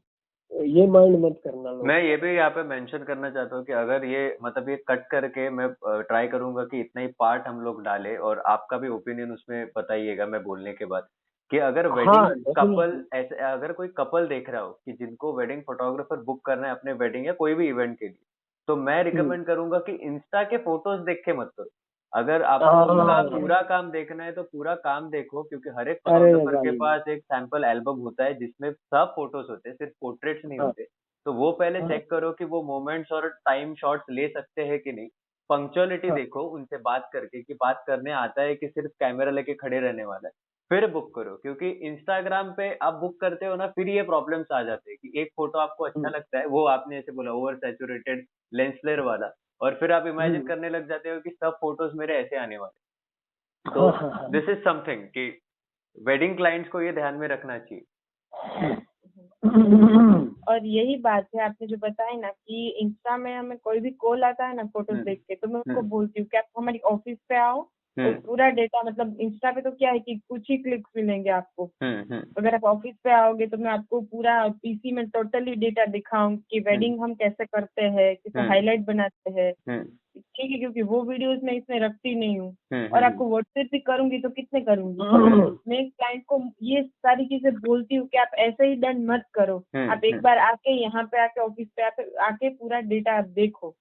ये माइंड मत करना लोग। मैं ये भी यहाँ पे मेंशन करना चाहता हूँ कि अगर ये मतलब ये कट करके मैं ट्राई करूंगा कि इतना ही पार्ट हम लोग डालें, और आपका भी ओपिनियन उसमें बताइएगा मैं बोलने के बाद, कि अगर वेडिंग कपल ऐसे, अगर कोई कपल देख रहा हो कि जिनको वेडिंग फोटोग्राफर बुक करना है अपने वेडिंग या कोई भी इवेंट के लिए, तो मैं रिकमेंड करूंगा कि इंस्टा के फोटोज देख के मत करो। अगर आपको पूरा काम देखना है तो पूरा काम देखो, क्योंकि हर एक फोटोग्राफर के पास एक सैंपल एल्बम होता है जिसमें सब फोटोज होते हैं, सिर्फ पोर्ट्रेट्स नहीं होते। तो वो पहले चेक करो कि वो मोमेंट्स और टाइम शॉट्स ले सकते हैं कि नहीं। पंक्चुअलिटी देखो उनसे बात करके, कि बात करने आता है कि सिर्फ कैमरा लेके खड़े रहने वाला है। फिर बुक करो, क्योंकि इंस्टाग्राम पे आप बुक करते हो ना, फिर ये प्रॉब्लम्स आ जाते हैं कि एक फोटो आपको अच्छा लगता है, वो आपने जैसे बोला ओवर सैचुरेटेड लेंस फ्लेयर वाला, और फिर आप इमेजिन करने लग जाते हो कि सब फोटोज मेरे ऐसे आने वाले। तो दिस इज समथिंग कि वेडिंग क्लाइंट्स को ये ध्यान में रखना चाहिए। और यही बात है आपने जो बताया ना कि इंस्टा में हमें कोई भी कॉल आता है ना फोटोज देख के, तो मैं उनको बोलती हूँ कि आप हमारी ऑफिस पे आओ और पूरा डेटा, मतलब इंस्टा पे तो क्या है कि कुछ ही क्लिक्स मिलेंगे आपको। अगर आप ऑफिस पे आओगे तो मैं आपको पूरा पीसी में टोटली डेटा दिखाऊंगी कि वेडिंग हम कैसे करते हैं, कैसे हाईलाइट बनाते हैं, ठीक है, क्योंकि वो वीडियोस मैं इसमें रखती नहीं हूँ। और आपको व्हाट्सएप भी करूंगी तो कितने करूंगी, मैं क्लाइंट को ये सारी चीजें बोलती हूँ कि आप ऐसे ही डन मत करो, आप एक बार आके यहाँ पे आके ऑफिस पे आके पूरा डेटा आप देखो।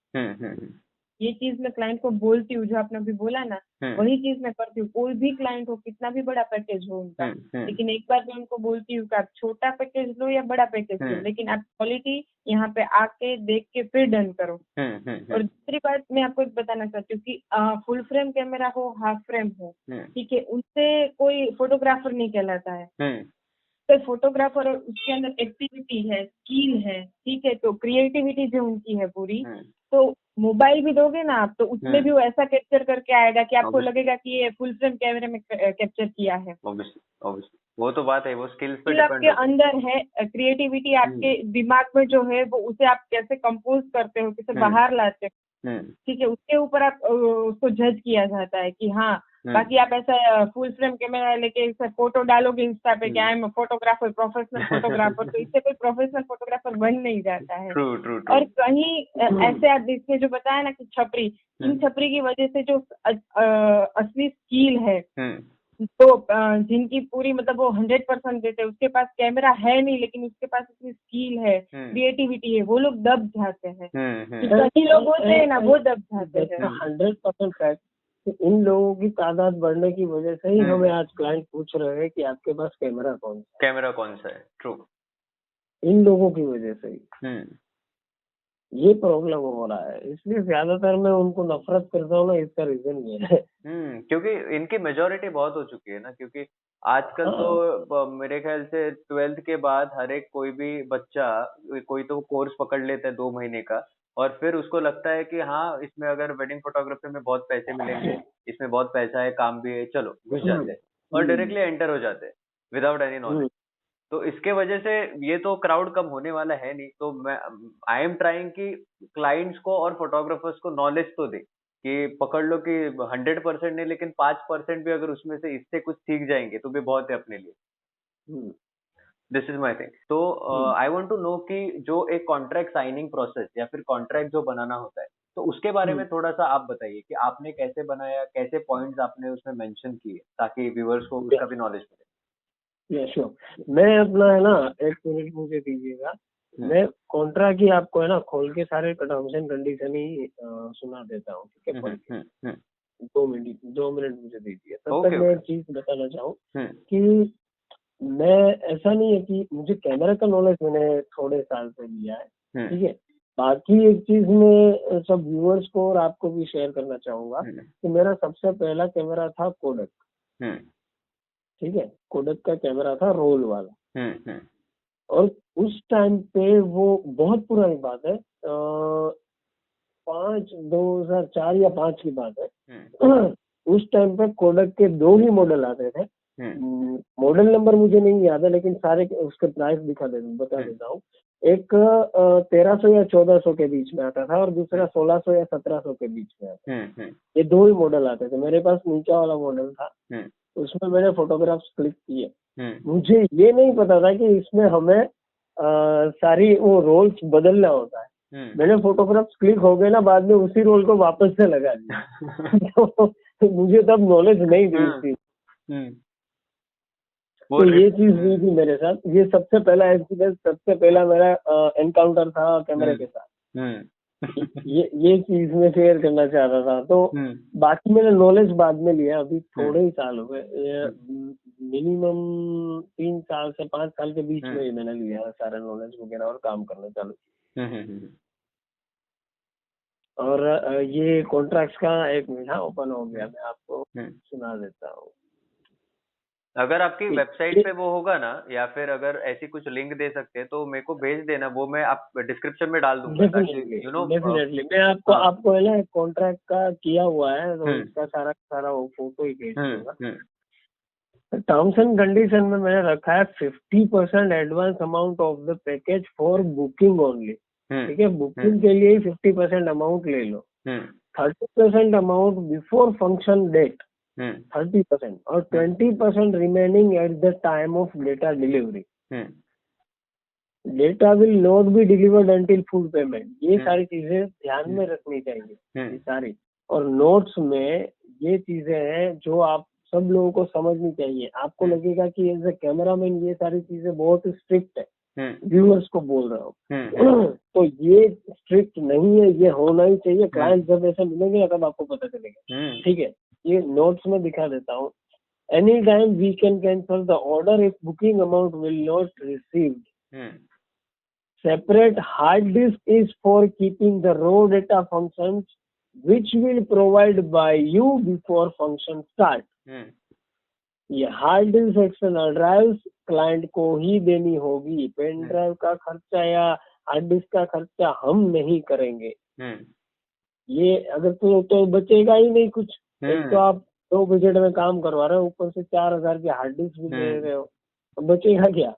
ये चीज मैं क्लाइंट को बोलती हूँ, जो आपने अभी बोला ना, वही चीज मैं करती हूँ। कोई भी क्लाइंट हो, कितना भी बड़ा पैकेज हो उनका, लेकिन एक बार मैं उनको बोलती हूँ कि आप छोटा पैकेज लो या बड़ा पैकेज लो, लेकिन आप क्वालिटी यहाँ पे आके देख के फिर डन करो। और दूसरी बात मैं आपको एक बताना चाहती हूँ कि फुल फ्रेम कैमरा हो, हाफ फ्रेम हो, ठीक है, उनसे कोई फोटोग्राफर नहीं कहलाता है। तो फोटोग्राफर और उसके अंदर एक्टिविटी है, स्किल है, ठीक है, तो क्रिएटिविटी जो उनकी है पूरी, तो मोबाइल भी दोगे ना आप तो उसमें भी वो ऐसा कैप्चर करके आएगा कि आपको लगेगा कि ये फुल फ्रेम कैमरे में कैप्चर किया है। Obviously, वो तो बात है, वो स्किल्स पे डिपेंड आपके अंदर है, क्रिएटिविटी आपके दिमाग में जो है वो उसे आप कैसे कंपोज करते हो, कैसे बाहर लाते हो, ठीक है, उसके ऊपर आप उसको जज किया जाता है कि हाँ। बाकी आप ऐसा फुल फ्रेम कैमरा लेके फोटो डालोगे इंस्टा पे कि I am photographer, professional photographer, तो इससे कोई प्रोफेशनल फोटोग्राफर बन नहीं जाता है। और कहीं ऐसे आप इसमें जो बताया ना कि छपरी, इन छपरी की वजह से जो असली स्किल है, तो जिनकी पूरी मतलब वो 100% देते हैं, उसके पास कैमरा है नहीं लेकिन उसके पास इतनी स्किल है, क्रिएटिविटी है, वो लोग दब जाते हैं। सभी लोग होते हैं ना, वो दब जाते हैं। 100% फैक्ट। इन लोगों की तादाद बढ़ने की वजह से ही हमें आज क्लाइंट पूछ रहे हैं कि आपके पास कैमरा कौन सा है। ट्रू, इन लोगों की वजह से ही ये प्रॉब्लम हो रहा है, इसलिए ज्यादातर मैं उनको नफरत करता हूँ ना, इसका रीजन ये है। क्योंकि इनकी मेजोरिटी बहुत हो चुकी है ना, क्योंकि आजकल तो मेरे ख्याल से 12th के बाद हर एक कोई भी बच्चा कोई तो कोर्स पकड़ लेता है 2 महीने का, और फिर उसको लगता है कि हाँ इसमें अगर वेडिंग फोटोग्राफी में बहुत पैसे मिलेंगे, इसमें बहुत पैसा है, काम भी है, चलो घुस जाते हैं और डायरेक्टली एंटर हो जाते हैं विदाउट एनी नॉलेज। तो इसके वजह से ये तो क्राउड कम होने वाला है नहीं, तो मैं आई एम ट्राइंग कि क्लाइंट्स को और फोटोग्राफर्स को नॉलेज तो दे कि पकड़ लो कि 100% नहीं लेकिन 5% भी अगर उसमें से इससे कुछ सीख जाएंगे तो भी बहुत है अपने लिए। This is my thing. तो आई वांट टू नो कि जो एक कॉन्ट्रैक्ट साइनिंग प्रोसेस या फिर कॉन्ट्रैक्ट जो बनाना होता है, तो उसके बारे में थोड़ा सा आप बताइए कि आपने कैसे बनाया, कैसे पॉइंट्स आपने उसमें मेंशन किए ताकि व्यूअर्स को उसका भी नॉलेज मिले। श्योर। मैं अपना है ना, 1 मिनट मुझे दीजिएगा, मैं कॉन्ट्रैक्ट की आपको है ना खोल के सारे टर्म्स एंड कंडीशन ही सुना देता हूँ, ठीक है। 2 मिनट मुझे दीजिए, तब तक मैं एक चीज बताना चाहूँ कि मैं ऐसा नहीं है कि मुझे कैमरा का नॉलेज मैंने थोड़े साल से लिया है, ठीक है। बाकी एक चीज मैं सब व्यूअर्स को और आपको भी शेयर करना चाहूंगा कि मेरा सबसे पहला कैमरा था कोडक, ठीक है। कोडक का कैमरा था रोल वाला, और उस टाइम पे वो बहुत पुरानी बात है, 2004 या 5 की बात है। उस टाइम पे कोडक के 2 ही मॉडल आते थे, मॉडल नंबर मुझे नहीं याद है लेकिन सारे उसके प्राइस बता देता हूँ। एक 1300 या 1400 के बीच में आता था और दूसरा 1600 या 1700 के बीच में आता था। ये 2 ही मॉडल आते थे। मेरे पास नीचे वाला मॉडल था, उसमें मैंने फोटोग्राफ्स क्लिक किए। मुझे ये नहीं पता था कि इसमें हमें सारी वो रोल्स बदलना होता है। मैंने फोटोग्राफ्स क्लिक हो गए ना, बाद में उसी रोल को वापस से लगा दिया। तो मुझे तब नॉलेज नहीं थी इसकी। तो ये चीज हुई थी मेरे साथ। ये सबसे पहला एक्सपीरियंस, सबसे पहला मेरा एनकाउंटर था कैमरे के साथ। ये चीज मैं शेयर करना चाहता था। तो बाकी मैंने नॉलेज बाद में लिया, अभी थोड़े ही साल हो गए, मिनिमम 3 साल से 5 साल के बीच में ही मैंने लिया है सारा नॉलेज वगैरह और काम करना चालू किया। और ये कॉन्ट्रैक्ट्स का एक महीना ओपन हो गया, मैं आपको सुना देता हूँ। अगर आपकी वेबसाइट पे वो होगा ना, या फिर अगर ऐसी कुछ लिंक दे सकते हैं तो मेरे को भेज देना, वो मैं आप डिस्क्रिप्शन में डाल दूंगा ताकि डेफिनेटली मैं आपको हाँ। आपको है ना कॉन्ट्रैक्ट का किया हुआ है, तो हम्म। उसका सारा वो फोटो ही भेज दूंगा। हम्म। टर्म्स एंड कंडीशन में मैंने रखा है 50% advance amount of the package for booking only. ठीक है, बुकिंग के लिए ही 50% अमाउंट ले लो। 30% अमाउंट बिफोर फंक्शन डेट, 30%, और 20% remaining at the time of data delivery. Data will not be delivered until full payment. ये सारी चीजें ध्यान में रखनी चाहिए, ये सारी। और नोट्स में ये चीजें हैं जो आप सब लोगों को समझनी चाहिए। आपको लगेगा कि एज ए कैमरामैन ये सारी चीजें बहुत स्ट्रिक्ट है, व्यूअर्स को बोल रहा हूँ तो ये स्ट्रिक्ट नहीं है, ये होना ही चाहिए। क्लाइंट जब ऐसे मिलेंगे तब आपको पता चलेगा। ठीक है, ये नोट्स में दिखा देता हूँ। Any time we can cancel the order if booking amount will not received. Separate hard disk is for keeping the raw data functions which will provide by you before function start. ये hard disk external drive client को ही देनी होगी। पेन ड्राइव का खर्चा या हार्ड डिस्क का खर्चा हम नहीं करेंगे। ये अगर तो बचेगा ही नहीं कुछ। एक तो आप 2 बजट में काम करवा रहे हो, ऊपर से 4000 की हार्ड डिस्क भी दे रहे हो, तो बचेगा क्या?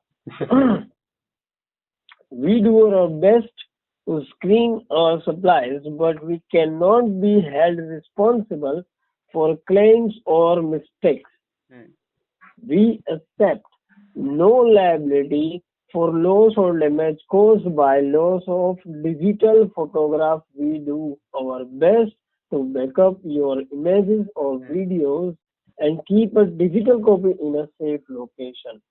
We do our best to screen our supplies, but we cannot be held responsible for claims or mistakes. We accept no liability for loss or damage caused by loss of digital photograph. We do our best to back up your images or videos and keep a digital copy in a safe location.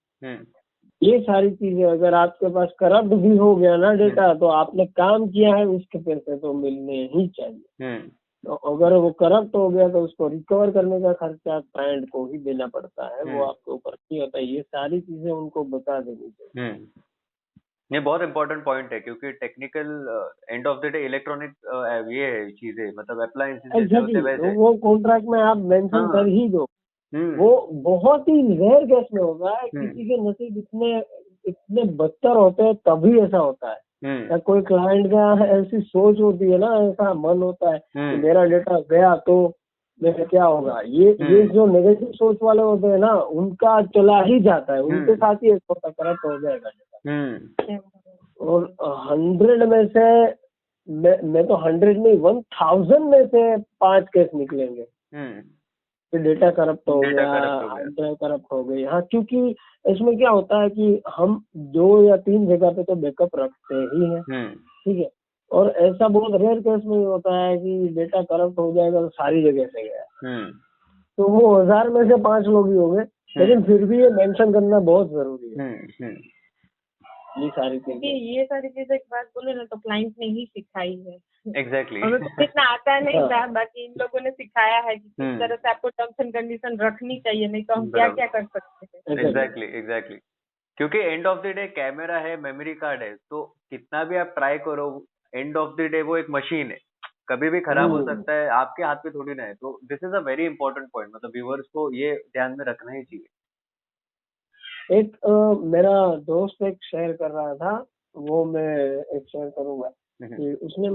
ये सारी चीजें, अगर आपके पास करप्ट भी हो गया ना डेटा, तो आपने काम किया है उसके पैसे तो मिलने ही चाहिए। तो अगर वो करप्ट हो गया तो उसको रिकवर करने का खर्चा क्लाइंट को ही देना पड़ता है, वो आपके ऊपर नहीं होता है। ये सारी चीजें उनको बता देनी चाहिए। ये बहुत इंपॉर्टेंट पॉइंट है, क्योंकि technical end of the day electronic ये है चीजें, मतलब अप्लायंसेस जैसे होते वैसे वो कॉन्ट्रैक्ट में आप मेंशन कर ही दो। वो बहुत ही रेयर केस में होगा, किसी के नसीब इतने बदतर होते हैं तभी ऐसा होता है। या कोई क्लाइंट का ऐसी सोच होती है ना, ऐसा मन होता है कि मेरा डेटा गया तो मेरा क्या होगा। ये जो नेगेटिव सोच वाले होते हैं ना, उनका चला ही जाता है, उनके साथ ही ऐसा करप्ट हो जाएगा डेटा। और 100 में से मैं तो 100 नहीं, 1000 में से 5 केस निकलेंगे डेटा करप्ट हो गया, हार्ड ड्राइव करप्ट हो गई। हाँ, क्योंकि इसमें क्या होता है कि हम 2 या 3 जगह पे तो बैकअप रखते ही हैं। ठीक है, और ऐसा बहुत रेयर केस में होता है कि डेटा करप्ट हो जाएगा तो सारी जगह से गया। तो वो 1000 में से 5 लोग ही होंगे, लेकिन फिर भी ये मेंशन करना बहुत जरूरी है। ये सारी चीजें एक बात बोले ना, तो क्लाइंट ने ही सिखाई है। एग्जैक्टली हमें तो इतना आता नहीं था, बाकी इन लोगों ने सिखाया है कि किस तरह से आपको टर्म्स एंड कंडीशन रखनी चाहिए, नहीं तो हम क्या क्या कर सकते हैं। एग्जैक्टली क्योंकि end of the day camera है, मेमोरी कार्ड है, तो कितना भी आप ट्राई करो, एंड ऑफ द डे वो एक मशीन है, कभी भी खराब हो सकता है, आपके हाथ पे थोड़ी ना है। तो this is a very important point, मतलब व्यूअर्स को ये ध्यान में रखना ही चाहिए। एक मेरा दोस्त एक शेयर कर रहा था, वो मैं एक शेयर करूंगा कि उसने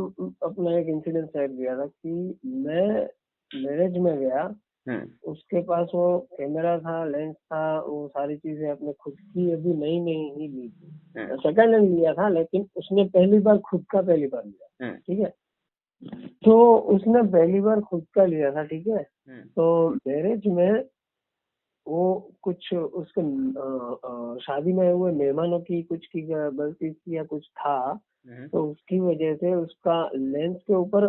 अपना एक इंसिडेंट शेयर किया था कि मैं मैरिज में गया, उसके पास वो कैमरा था, लेंस था, वो सारी चीजें अपने खुद की अभी नई ही ली थी, सेकंड हैंड लिया था, लेकिन उसने पहली बार लिया। ठीक है, तो उसने पहली बार खुद का लिया था। ठीक है, तो मैरिज में वो कुछ उसके शादी में हुए मेहमानों की कुछ की गलती थी या कुछ था, तो उसकी वजह से उसका लेंस के ऊपर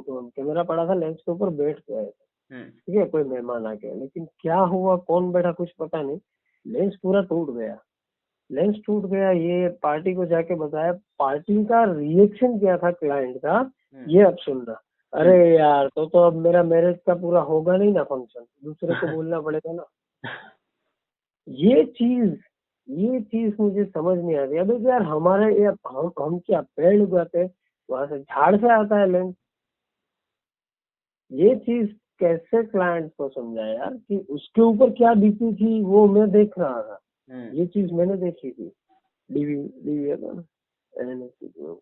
कैमरा पड़ा था, लेंस के ऊपर बैठ गए थे। ठीक है, कोई मेहमान आ गया, लेकिन क्या हुआ, कौन बैठा, कुछ पता नहीं, लेंस पूरा टूट गया। ये पार्टी को जाके बताया, पार्टी का रिएक्शन क्या था क्लाइंट का, ये अब सुनना। अरे यार, तो अब मेरा मैरिज का पूरा होगा नहीं ना फंक्शन, दूसरे को बोलना पड़ेगा ना। ये चीज मुझे समझ नहीं आ रही। अभी यार हमारे हम क्या पेड़ उगाते, वहां से झाड़ से आता है लेंस। ये चीज कैसे क्लाइंट को समझाए यार कि उसके ऊपर क्या बीती थी, वो मैं देख रहा था। ये चीज मैंने देखी थी डीवी है ना, NNST में।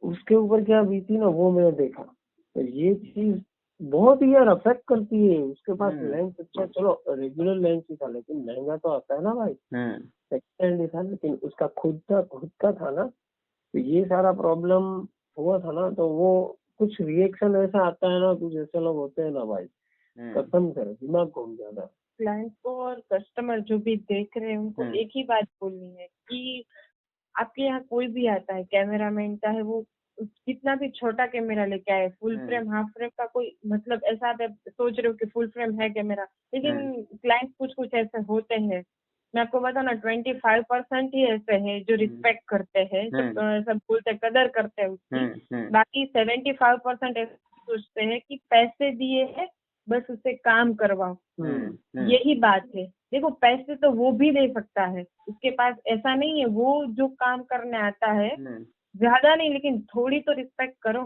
उसके ऊपर क्या बीती ना, वो मैंने देखा। तो ये चीज बहुत ही यार अफेक्ट करती है। उसके पास लेंस अच्छा, चलो रेगुलर लेंस ही था, लेकिन महंगा तो आता है ना भाई। सेकंड ही था, लेकिन उसका खुद का था ना। तो ये सारा प्रॉब्लम हुआ था ना, तो वो कुछ रिएक्शन ऐसा आता है ना, कुछ ऐसे लोग होते हैं ना भाई, कसम से दिमाग घूम जाता है। क्लाइंट को और कस्टमर जो भी देख रहे हैं उनको एक ही बात बोलनी है कि आपके यहाँ कोई भी आता है कैमरामैन, चाहे वो कितना भी छोटा कैमरा लेके आए, फुल फ्रेम हाफ फ्रेम का कोई मतलब, ऐसा आप सोच रहे हो कि फुल फ्रेम है कैमरा, लेकिन क्लाइंट कुछ ऐसे होते हैं। मैं आपको बताऊँ ना, 25% ही ऐसे हैं जो रिस्पेक्ट करते हैं, सब बोलते कदर करते हैं उसकी। बाकी 75% ऐसे सोचते हैं कि पैसे दिए हैं बस उससे काम करवाओ। यही बात है। देखो पैसे तो वो भी दे सकता है, उसके पास ऐसा नहीं है, वो जो काम करने आता है ज्यादा नहीं, लेकिन थोड़ी तो रिस्पेक्ट करो,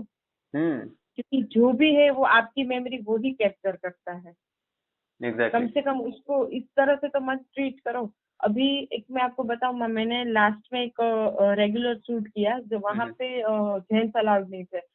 क्योंकि जो भी है वो आपकी मेमोरी वो ही कैप्चर करता है। कम से कम उसको इस तरह से तो मत ट्रीट करो। अभी एक मैं आपको बताऊँ, मैंने लास्ट में एक रेगुलर शूट किया, जो वहाँ पे जेंट्स अलाउड नहीं थे।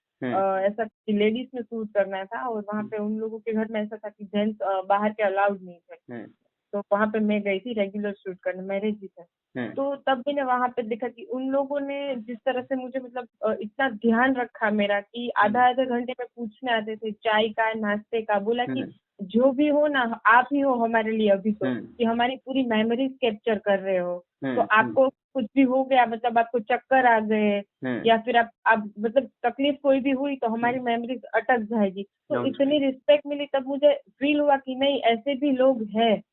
ऐसा लेडीज में शूट करना था, और वहाँ पे उन लोगों के घर में ऐसा था कि जेंट्स बाहर के अलाउड नहीं थे। तो वहाँ पे मैं गई थी रेगुलर शूट करने, मैरिज ही था। तो तब मैंने वहाँ पे देखा कि उन लोगों ने जिस तरह से मुझे मतलब इतना ध्यान रखा मेरा, कि आधा घंटे में पूछने आते थे चाय का, नाश्ते का। बोला कि जो भी हो ना, आप ही हो हमारे लिए अभी तो, कि हमारी पूरी मेमोरीज कैप्चर कर रहे हो। तो आपको कुछ भी हो गया, मतलब आपको चक्कर आ गए या फिर आप मतलब तकलीफ कोई भी हुई, तो हमारी मेमोरीज अटक जाएगी। तो इतनी रिस्पेक्ट मिली, तब मुझे फील हुआ कि नहीं, ऐसे भी लोग हैं।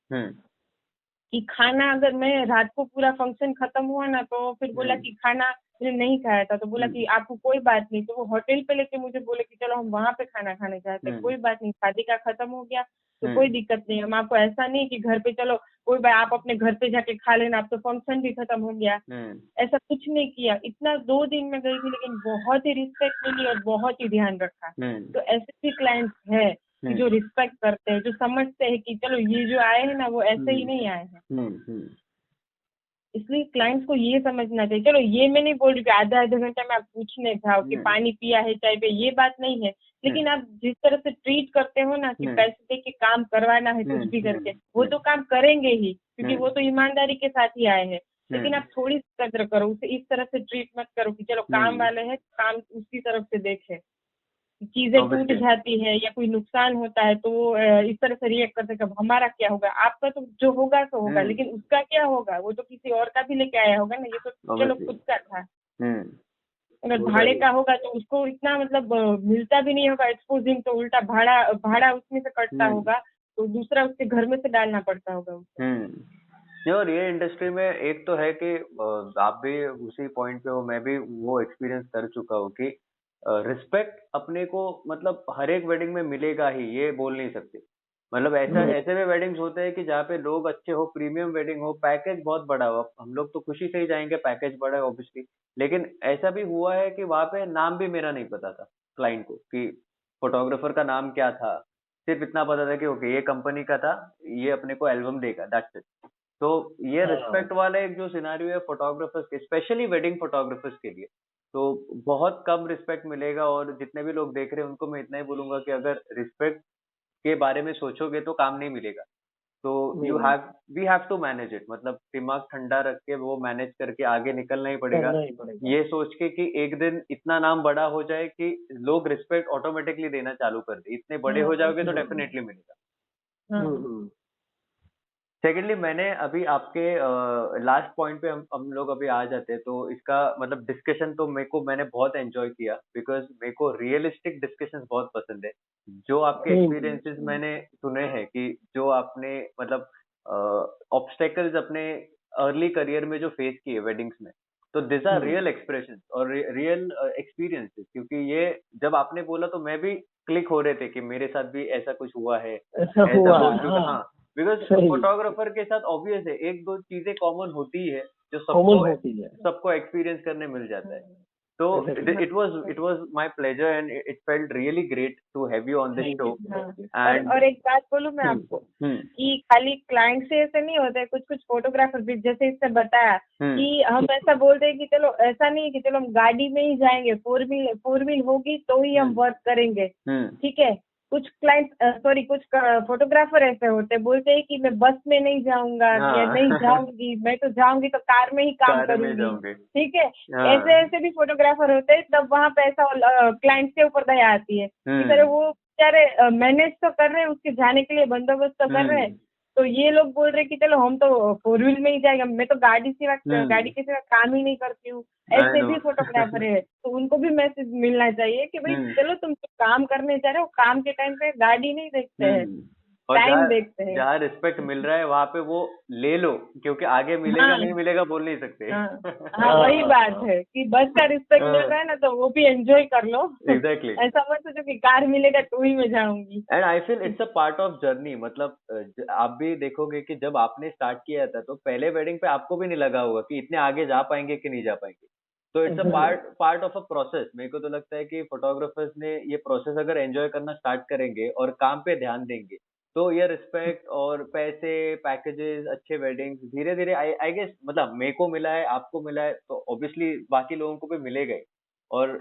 कि खाना, अगर मैं रात को पूरा फंक्शन खत्म हुआ ना, तो फिर बोला कि खाना मैंने नहीं खाया था, तो बोला कि आपको कोई बात नहीं। तो वो होटल पे लेके मुझे बोले कि चलो हम वहाँ पे खाना खाने जाते हैं, कोई बात नहीं, शादी का खत्म हो गया तो कोई दिक्कत नहीं। हम आपको ऐसा नहीं कि घर पे चलो कोई बात, आप अपने घर पे जाके खा लेना, अब तो फंक्शन भी खत्म हो गया, ऐसा कुछ नहीं किया। इतना 2 दिन में गई थी, लेकिन बहुत ही रिस्पेक्ट मिली और बहुत ही ध्यान रखा। तो ऐसे भी क्लाइंट्स है कि जो रिस्पेक्ट करते हैं, जो समझते हैं कि चलो ये जो आए हैं ना, वो ऐसे ही नहीं आए हैं। इसलिए क्लाइंट्स को ये समझना चाहिए। चलो ये मैं नहीं बोल रही कि आधा घंटा में आप पूछने जाओ कि पानी पिया है चाय पे, ये बात नहीं है। लेकिन आप जिस तरह से ट्रीट करते हो ना, कि पैसे दे के काम करवाना है कुछ भी करके, वो तो काम करेंगे ही, क्योंकि वो तो ईमानदारी के साथ ही आए हैं। लेकिन आप थोड़ी कदर करो, उसे इस तरह से ट्रीट मत करो कि चलो काम वाले हैं, काम उसकी तरफ से देखे। चीजें टूट जाती है या कोई नुकसान होता है, तो वो इस तरह से रिएक्ट करते हैं, हमारा क्या होगा, आपका तो जो होगा सो होगा, लेकिन उसका क्या होगा, वो तो किसी और का भी लेके आया होगा ना, ये तो चलो खुद का था। अगर भाड़े का होगा तो उसको इतना मतलब मिलता भी नहीं होगा एक्सपोजिंग, तो उल्टा भाड़ा उसमें से कटता होगा, तो दूसरा उसके घर में से डालना पड़ता होगा उसको। और ये इंडस्ट्री में एक तो है कि आप भी उसी पॉइंट पे हो, मैं भी वो एक्सपीरियंस कर चुका हूँ कि रिस्पेक्ट अपने को मतलब हर एक वेडिंग में मिलेगा ही, ये बोल नहीं सकते। मतलब ऐसे में वेडिंग्स होते हैं कि जहाँ पे लोग अच्छे हो, प्रीमियम वेडिंग हो, पैकेज बहुत बड़ा हो, हम लोग तो खुशी से ही जाएंगे, पैकेज बड़ा है ऑब्वियसली। लेकिन ऐसा भी हुआ है कि वहाँ पे नाम भी मेरा नहीं पता था क्लाइंट को, कि फोटोग्राफर का नाम क्या था। सिर्फ इतना पता था कि ओके ये कंपनी का था, ये अपने को एल्बम देगा, दैट्स इट। तो ये रिस्पेक्ट वाला एक जो सिनारियो है फोटोग्राफर्स के, स्पेशली वेडिंग फोटोग्राफर्स के लिए, तो बहुत कम रिस्पेक्ट मिलेगा। और जितने भी लोग देख रहे हैं उनको मैं इतना ही बोलूंगा कि अगर रिस्पेक्ट के बारे में सोचोगे तो काम नहीं मिलेगा। तो we have to manage it, मतलब दिमाग ठंडा रख के वो मैनेज करके आगे निकलना ही पड़ेगा। ये सोच के कि एक दिन इतना नाम बड़ा हो जाए कि लोग रिस्पेक्ट ऑटोमेटिकली देना चालू कर दे। इतने बड़े हो जाओगे तो डेफिनेटली मिलेगा। सेकेंडली, मैंने अभी आपके लास्ट पॉइंट पे हम लोग अभी आ जाते हैं, तो इसका मतलब डिस्कशन तो मैंने बहुत एंजॉय किया, बिकॉज मेरे को रियलिस्टिक डिस्कशंस बहुत पसंद है। जो आपके एक्सपीरियंसेस मैंने सुने हैं कि जो आपने मतलब ऑब्स्टेकल्स अपने अर्ली करियर में जो फेस किए वेडिंग्स में, तो दिस आर रियल एक्सप्रेशन और रियल एक्सपीरियंसेस। क्योंकि ये जब आपने बोला तो मैं भी क्लिक हो रहे थे कि मेरे साथ भी ऐसा कुछ हुआ है, ऐसा हो चुका। हाँ, बिकॉज फोटोग्राफर के साथ ऑब्वियस है एक दो चीजें कॉमन होती है जो सबको एक्सपीरियंस करने मिल जाता है। So it was my pleasure and it felt really great to have you on this show. और एक बात बोलूं मैं आपको कि खाली क्लाइंट से ऐसे नहीं होता है, कुछ कुछ फोटोग्राफर भी, जैसे इसने बताया कि हम ऐसा बोलते हैं कि चलो ऐसा नहीं है कि चलो हम गाड़ी में ही जाएंगे, फोर व्हील होगी तो ही हम वर्क करेंगे, ठीक है। कुछ कुछ फोटोग्राफर ऐसे होते हैं, बोलते हैं कि मैं बस में नहीं जाऊंगा या नहीं जाऊंगी, मैं तो जाऊंगी तो कार में ही काम करूंगी, ठीक है। ऐसे ऐसे भी फोटोग्राफर होते हैं, तब वहाँ पे ऐसा क्लाइंट के ऊपर दया आती है कि सर वो बेचारे मैनेज तो कर रहे हैं, उसके जाने के लिए बंदोबस्त तो कर रहे हैं, तो ये लोग बोल रहे कि चलो हम तो फोर व्हील में ही जाएंगे, मैं तो गाड़ी के सिवा काम ही नहीं करती हूँ। ऐसे भी फोटोग्राफर है, तो उनको भी मैसेज मिलना चाहिए कि भाई चलो तुम जो काम करने जा रहे हो, काम के टाइम पे गाड़ी नहीं देखते हैं, टाइम देखते हैं। जहाँ रिस्पेक्ट मिल रहा है वहाँ पे वो ले लो, क्योंकि आगे मिलेगा नहीं मिलेगा बोल नहीं सकते। हाँ वही बात है कि बस का रिस्पेक्ट मिल रहा है ना, तो वो भी एंजॉय कर लो। एग्जैक्टली। ऐसा मत सोचो कि कार मिलेगा तो ही मैं जाऊंगी। And I feel it's a part of journey. मतलब आप भी देखोगे कि जब आपने स्टार्ट किया था तो पहले वेडिंग पे आपको भी नहीं लगा होगा कि इतने आगे जा पाएंगे कि नहीं जा पाएंगे। तो it's a part of a process. मेरे को तो लगता है कि फोटोग्राफर्स ने ये प्रोसेस अगर एंजॉय करना स्टार्ट करेंगे और काम पे ध्यान देंगे तो ये रिस्पेक्ट और पैसे, पैकेजेस, अच्छे वेडिंग्स धीरे धीरे आई गेस, मतलब मेरे को मिला है, आपको मिला है, तो ऑब्वियसली बाकी लोगों को भी मिलेगा ही। और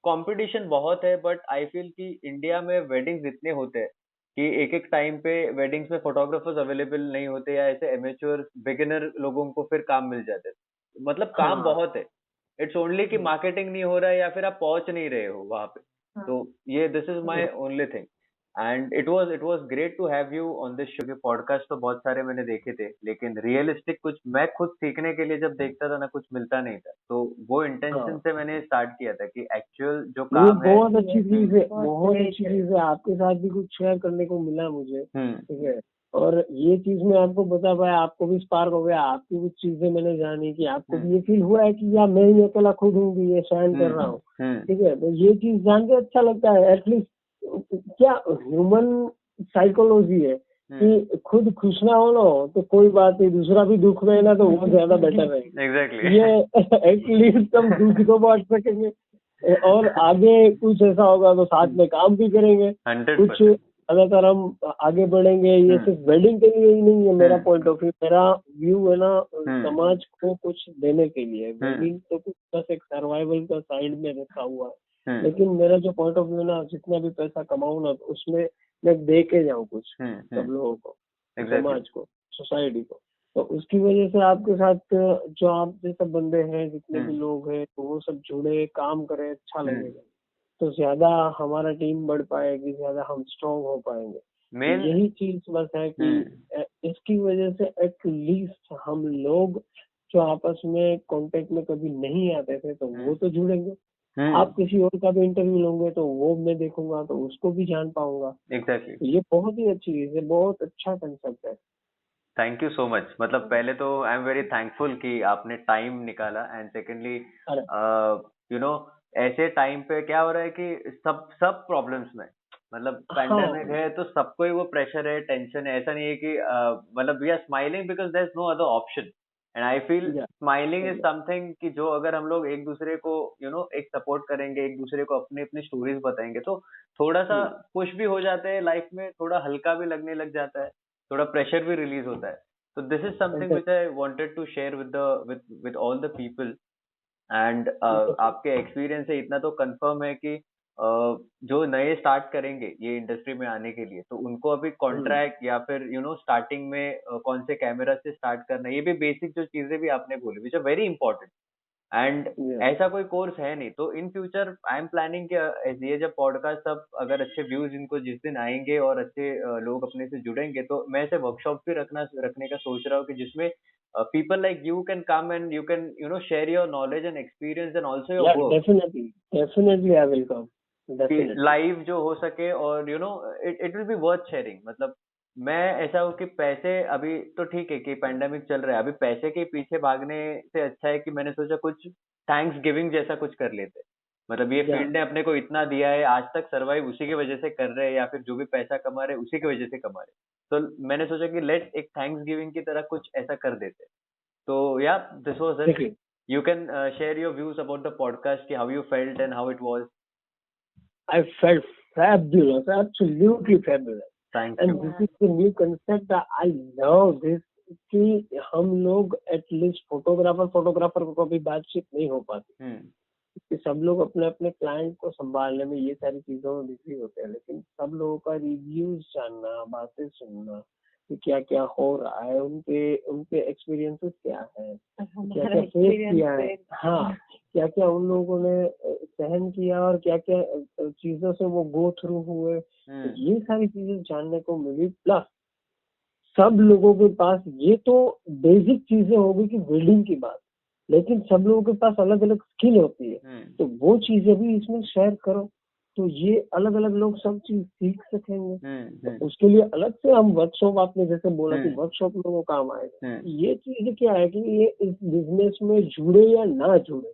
कंपटीशन बहुत है, बट आई फील कि इंडिया में वेडिंग्स इतने होते हैं कि एक एक टाइम पे वेडिंग्स में फोटोग्राफर्स अवेलेबल नहीं होते, या ऐसे एमेच्योर बिगिनर लोगों को फिर काम मिल जाते हैं। मतलब काम बहुत है। इट्स ओनली कि मार्केटिंग नहीं हो रहा है या फिर आप पहुंच नहीं रहे हो वहां पे। तो ये this is my only thing. And it was great to have you on this show. के पॉडकास्ट तो बहुत सारे मैंने देखे थे, लेकिन रियलिस्टिक कुछ मैं खुद सीखने के लिए जब देखता था ना, कुछ मिलता नहीं था। तो वो इंटेंशन से मैंने स्टार्ट किया था कि एक्चुअल जो काम है, बहुत अच्छी चीज है, बहुत अच्छी चीज है। आपके साथ भी कुछ शेयर करने को मिला मुझे, ठीक है। और ये चीज मैं आपको बता पाया, आपको भी स्पार्क हो गया, आपकी कुछ चीजें मैंने जानी कि आपको भी ये फील हुआ है कि यार मैं ही अकेला खुद हूँ भी ये सहन कर रहा हूँ, ठीक है। तो ये चीज जान के अच्छा लगता है। एटलीस्ट क्या ह्यूमन साइकोलॉजी है कि खुद खुश ना हो ना तो कोई बात नहीं, दूसरा भी दुख में है ना तो वो ज्यादा बेटर है। एग्जैक्टली। ये एटलीस्ट हम दुख को बांट सकेंगे और आगे कुछ ऐसा होगा तो साथ में काम भी करेंगे। 100%। कुछ अगर हम आगे बढ़ेंगे, ये सिर्फ वेडिंग के लिए ही नहीं है मेरा पॉइंट ऑफ व्यू, मेरा व्यू है ना समाज को कुछ देने के लिए। वेडिंग तो कुछ बस एक सर्वाइवल का साइड में रखा हुआ है, लेकिन मेरा जो पॉइंट ऑफ व्यू ना, जितना भी पैसा कमाऊं ना तो उसमें मैं दे के जाऊँ कुछ सब लोगों को, समाज को, सोसाइटी को। तो उसकी वजह से आपके साथ जो आप जैसे बंदे हैं, जितने भी लोग हैं, तो वो सब जुड़े, काम करें, अच्छा लगेगा। तो ज्यादा हमारा टीम बढ़ पाएगी, ज्यादा हम स्ट्रॉन्ग हो पाएंगे। यही चीज बस है कि इसकी वजह से एटलीस्ट हम लोग जो आपस में कांटेक्ट में कभी नहीं आते थे तो वो तो जुड़ेंगे। आप किसी और का भी इंटरव्यू लोगे तो वो मैं देखूंगा तो उसको भी जान पाऊंगा। एग्जैक्टली। ये बहुत ही अच्छी चीज है, बहुत अच्छा कंसेप्ट है। Thank you so much. मतलब पहले तो आई एम वेरी थैंकफुल कि आपने टाइम निकाला, एंड सेकेंडली यू नो ऐसे टाइम पे क्या हो रहा है कि सब प्रॉब्लम्स में, मतलब पैंडेमिक है तो सबको ही वो प्रेशर है, टेंशन है। ऐसा नहीं है कि मतलब we are smiling because there is no other option. And I feel smiling is something कि जो अगर हम लोग एक दूसरे को एक सपोर्ट करेंगे, एक दूसरे को अपनी अपनी स्टोरीज बताएंगे तो थोड़ा सा खुश भी हो जाते हैं लाइफ में, थोड़ा हल्का भी लगने लग जाता है, थोड़ा प्रेशर भी रिलीज होता है। तो this is something which I wanted to share with all the people. And आपके एक्सपीरियंस से इतना तो कंफर्म है कि जो नए स्टार्ट करेंगे ये इंडस्ट्री में आने के लिए, तो उनको अभी कॉन्ट्रैक्ट या फिर स्टार्टिंग में कौन से कैमरा से स्टार्ट करना, ये भी बेसिक जो चीजें भी आपने बोली which are very important. And ऐसा कोई कोर्स है नहीं, तो in future I am planning कि ये जब पॉडकास्ट सब अगर अच्छे व्यूज इनको जिस दिन आएंगे और अच्छे लोग अपने से जुड़ेंगे, तो मैं ऐसे वर्कशॉप भी रखने का सोच रहा हूँ कि जिसमें people like you can come and you can share your knowledge and experience and also your work. Definitely I will come. Live जो हो सके, और it will be worth sharing। मतलब मैं ऐसा हूँ कि पैसे अभी तो ठीक है कि पैंडेमिक चल रहा है, अभी पैसे के पीछे भागने से अच्छा है कि मैंने सोचा कुछ थैंक्स गिविंग जैसा कुछ कर लेते। मतलब ये फील्ड ने अपने को इतना दिया है, आज तक सर्वाइव उसी की वजह से कर रहे हैं, या फिर जो भी पैसा कमा रहे उसी की वजह से कमा रहे। तो मैंने सोचा कि लेट्स एक थैंक्स गिविंग की तरह कुछ ऐसा कर देते। तो या this was it. You can share your views about the podcast, how you felt and how it was. I felt fabulous, absolutely fabulous. Thank And you. this is the new concept. I love this कि हम लोग एटलीस्ट फोटोग्राफर को कभी बातचीत नहीं हो पाती कि सब लोग अपने अपने क्लाइंट को संभालने में ये सारी चीजों में बिजी होते हैं, लेकिन सब लोगों का रिव्यूज जानना, बातें सुनना कि क्या क्या हो रहा है, उनके एक्सपीरियंसेस क्या है, क्या क्या फेस किया है, हाँ क्या क्या उन लोगों ने सहन किया और क्या क्या चीजों से वो गो थ्रू हुए, तो ये सारी चीजें जानने को मिली। प्लस सब लोगों के पास ये तो बेसिक चीजें होगी कि वेल्डिंग की बात, लेकिन सब लोगों के पास अलग अलग स्किल होती है, तो वो चीजें भी इसमें शेयर करो तो ये अलग अलग लोग सब चीज सीख सकेंगे। तो उसके लिए अलग से हम वर्कशॉप, आपने जैसे बोला कि वर्कशॉप लोगों को काम आएगा, ये चीज क्या है कि ये इस बिजनेस में जुड़े या ना जुड़े,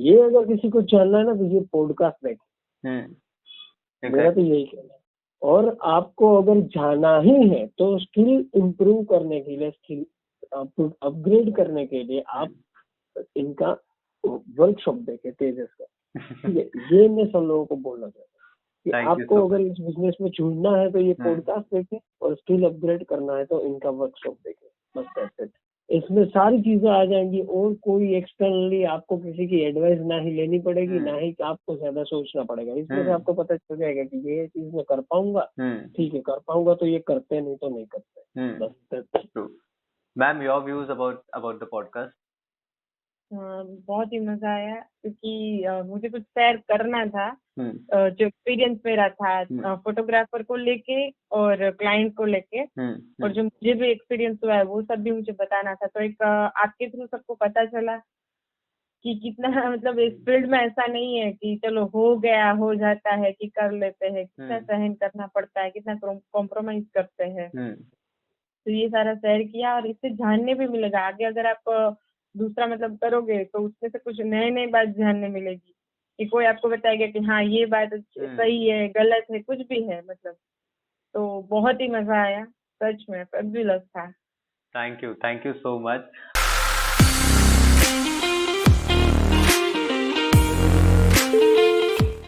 ये अगर किसी को जानना है ना तो ये पॉडकास्ट देखे, मेरा तो यही कहना है। और आपको अगर जाना ही है तो स्किल इम्प्रूव करने के लिए, स्किल अपग्रेड करने के लिए आप इनका वर्कशॉप देखें, तेजस का। ठीक है, ये मैं सब लोगों को बोलना चाहता हूँ कि आपको अगर इस बिजनेस में जुड़ना है तो ये पॉडकास्ट देखें, और स्किल अपग्रेड करना है तो इनका वर्कशॉप देखें, बस दैट्स इट। इसमें सारी चीजें आ जाएंगी और कोई एक्सटर्नली आपको किसी की एडवाइस ना ही लेनी पड़ेगी, ना ही आपको ज्यादा सोचना पड़ेगा। इसमें से आपको पता चल जाएगा कि ये चीज मैं कर पाऊंगा, ठीक है कर पाऊंगा तो ये करते, नहीं तो नहीं करते, बस। Ma'am, your views about the podcast? बहुत ही मजा आया क्योंकि मुझे कुछ शेयर करना था, जो एक्सपीरियंस मेरा था फोटोग्राफर को लेके और क्लाइंट को लेके, और जो मुझे भी एक्सपीरियंस हुआ है वो सब भी मुझे बताना था। तो एक आपके थ्रू सबको पता चला कि कितना मतलब इस फील्ड में ऐसा नहीं है कि चलो हो गया हो जाता है कि कर लेते हैं, कितना सहन करना पड़ता है, कितना कॉम्प्रोमाइज करते हैं। तो ये सारा शेयर किया और इससे जानने भी मिलेगा आगे, अगर आप दूसरा मतलब करोगे तो उसमें से कुछ नए नए बात जानने मिलेगी कि कोई आपको बताएगा कि हाँ ये बात सही है, गलत है, कुछ भी है मतलब। तो बहुत ही मजा आया, सच में फैबुलस था। Thank you so much.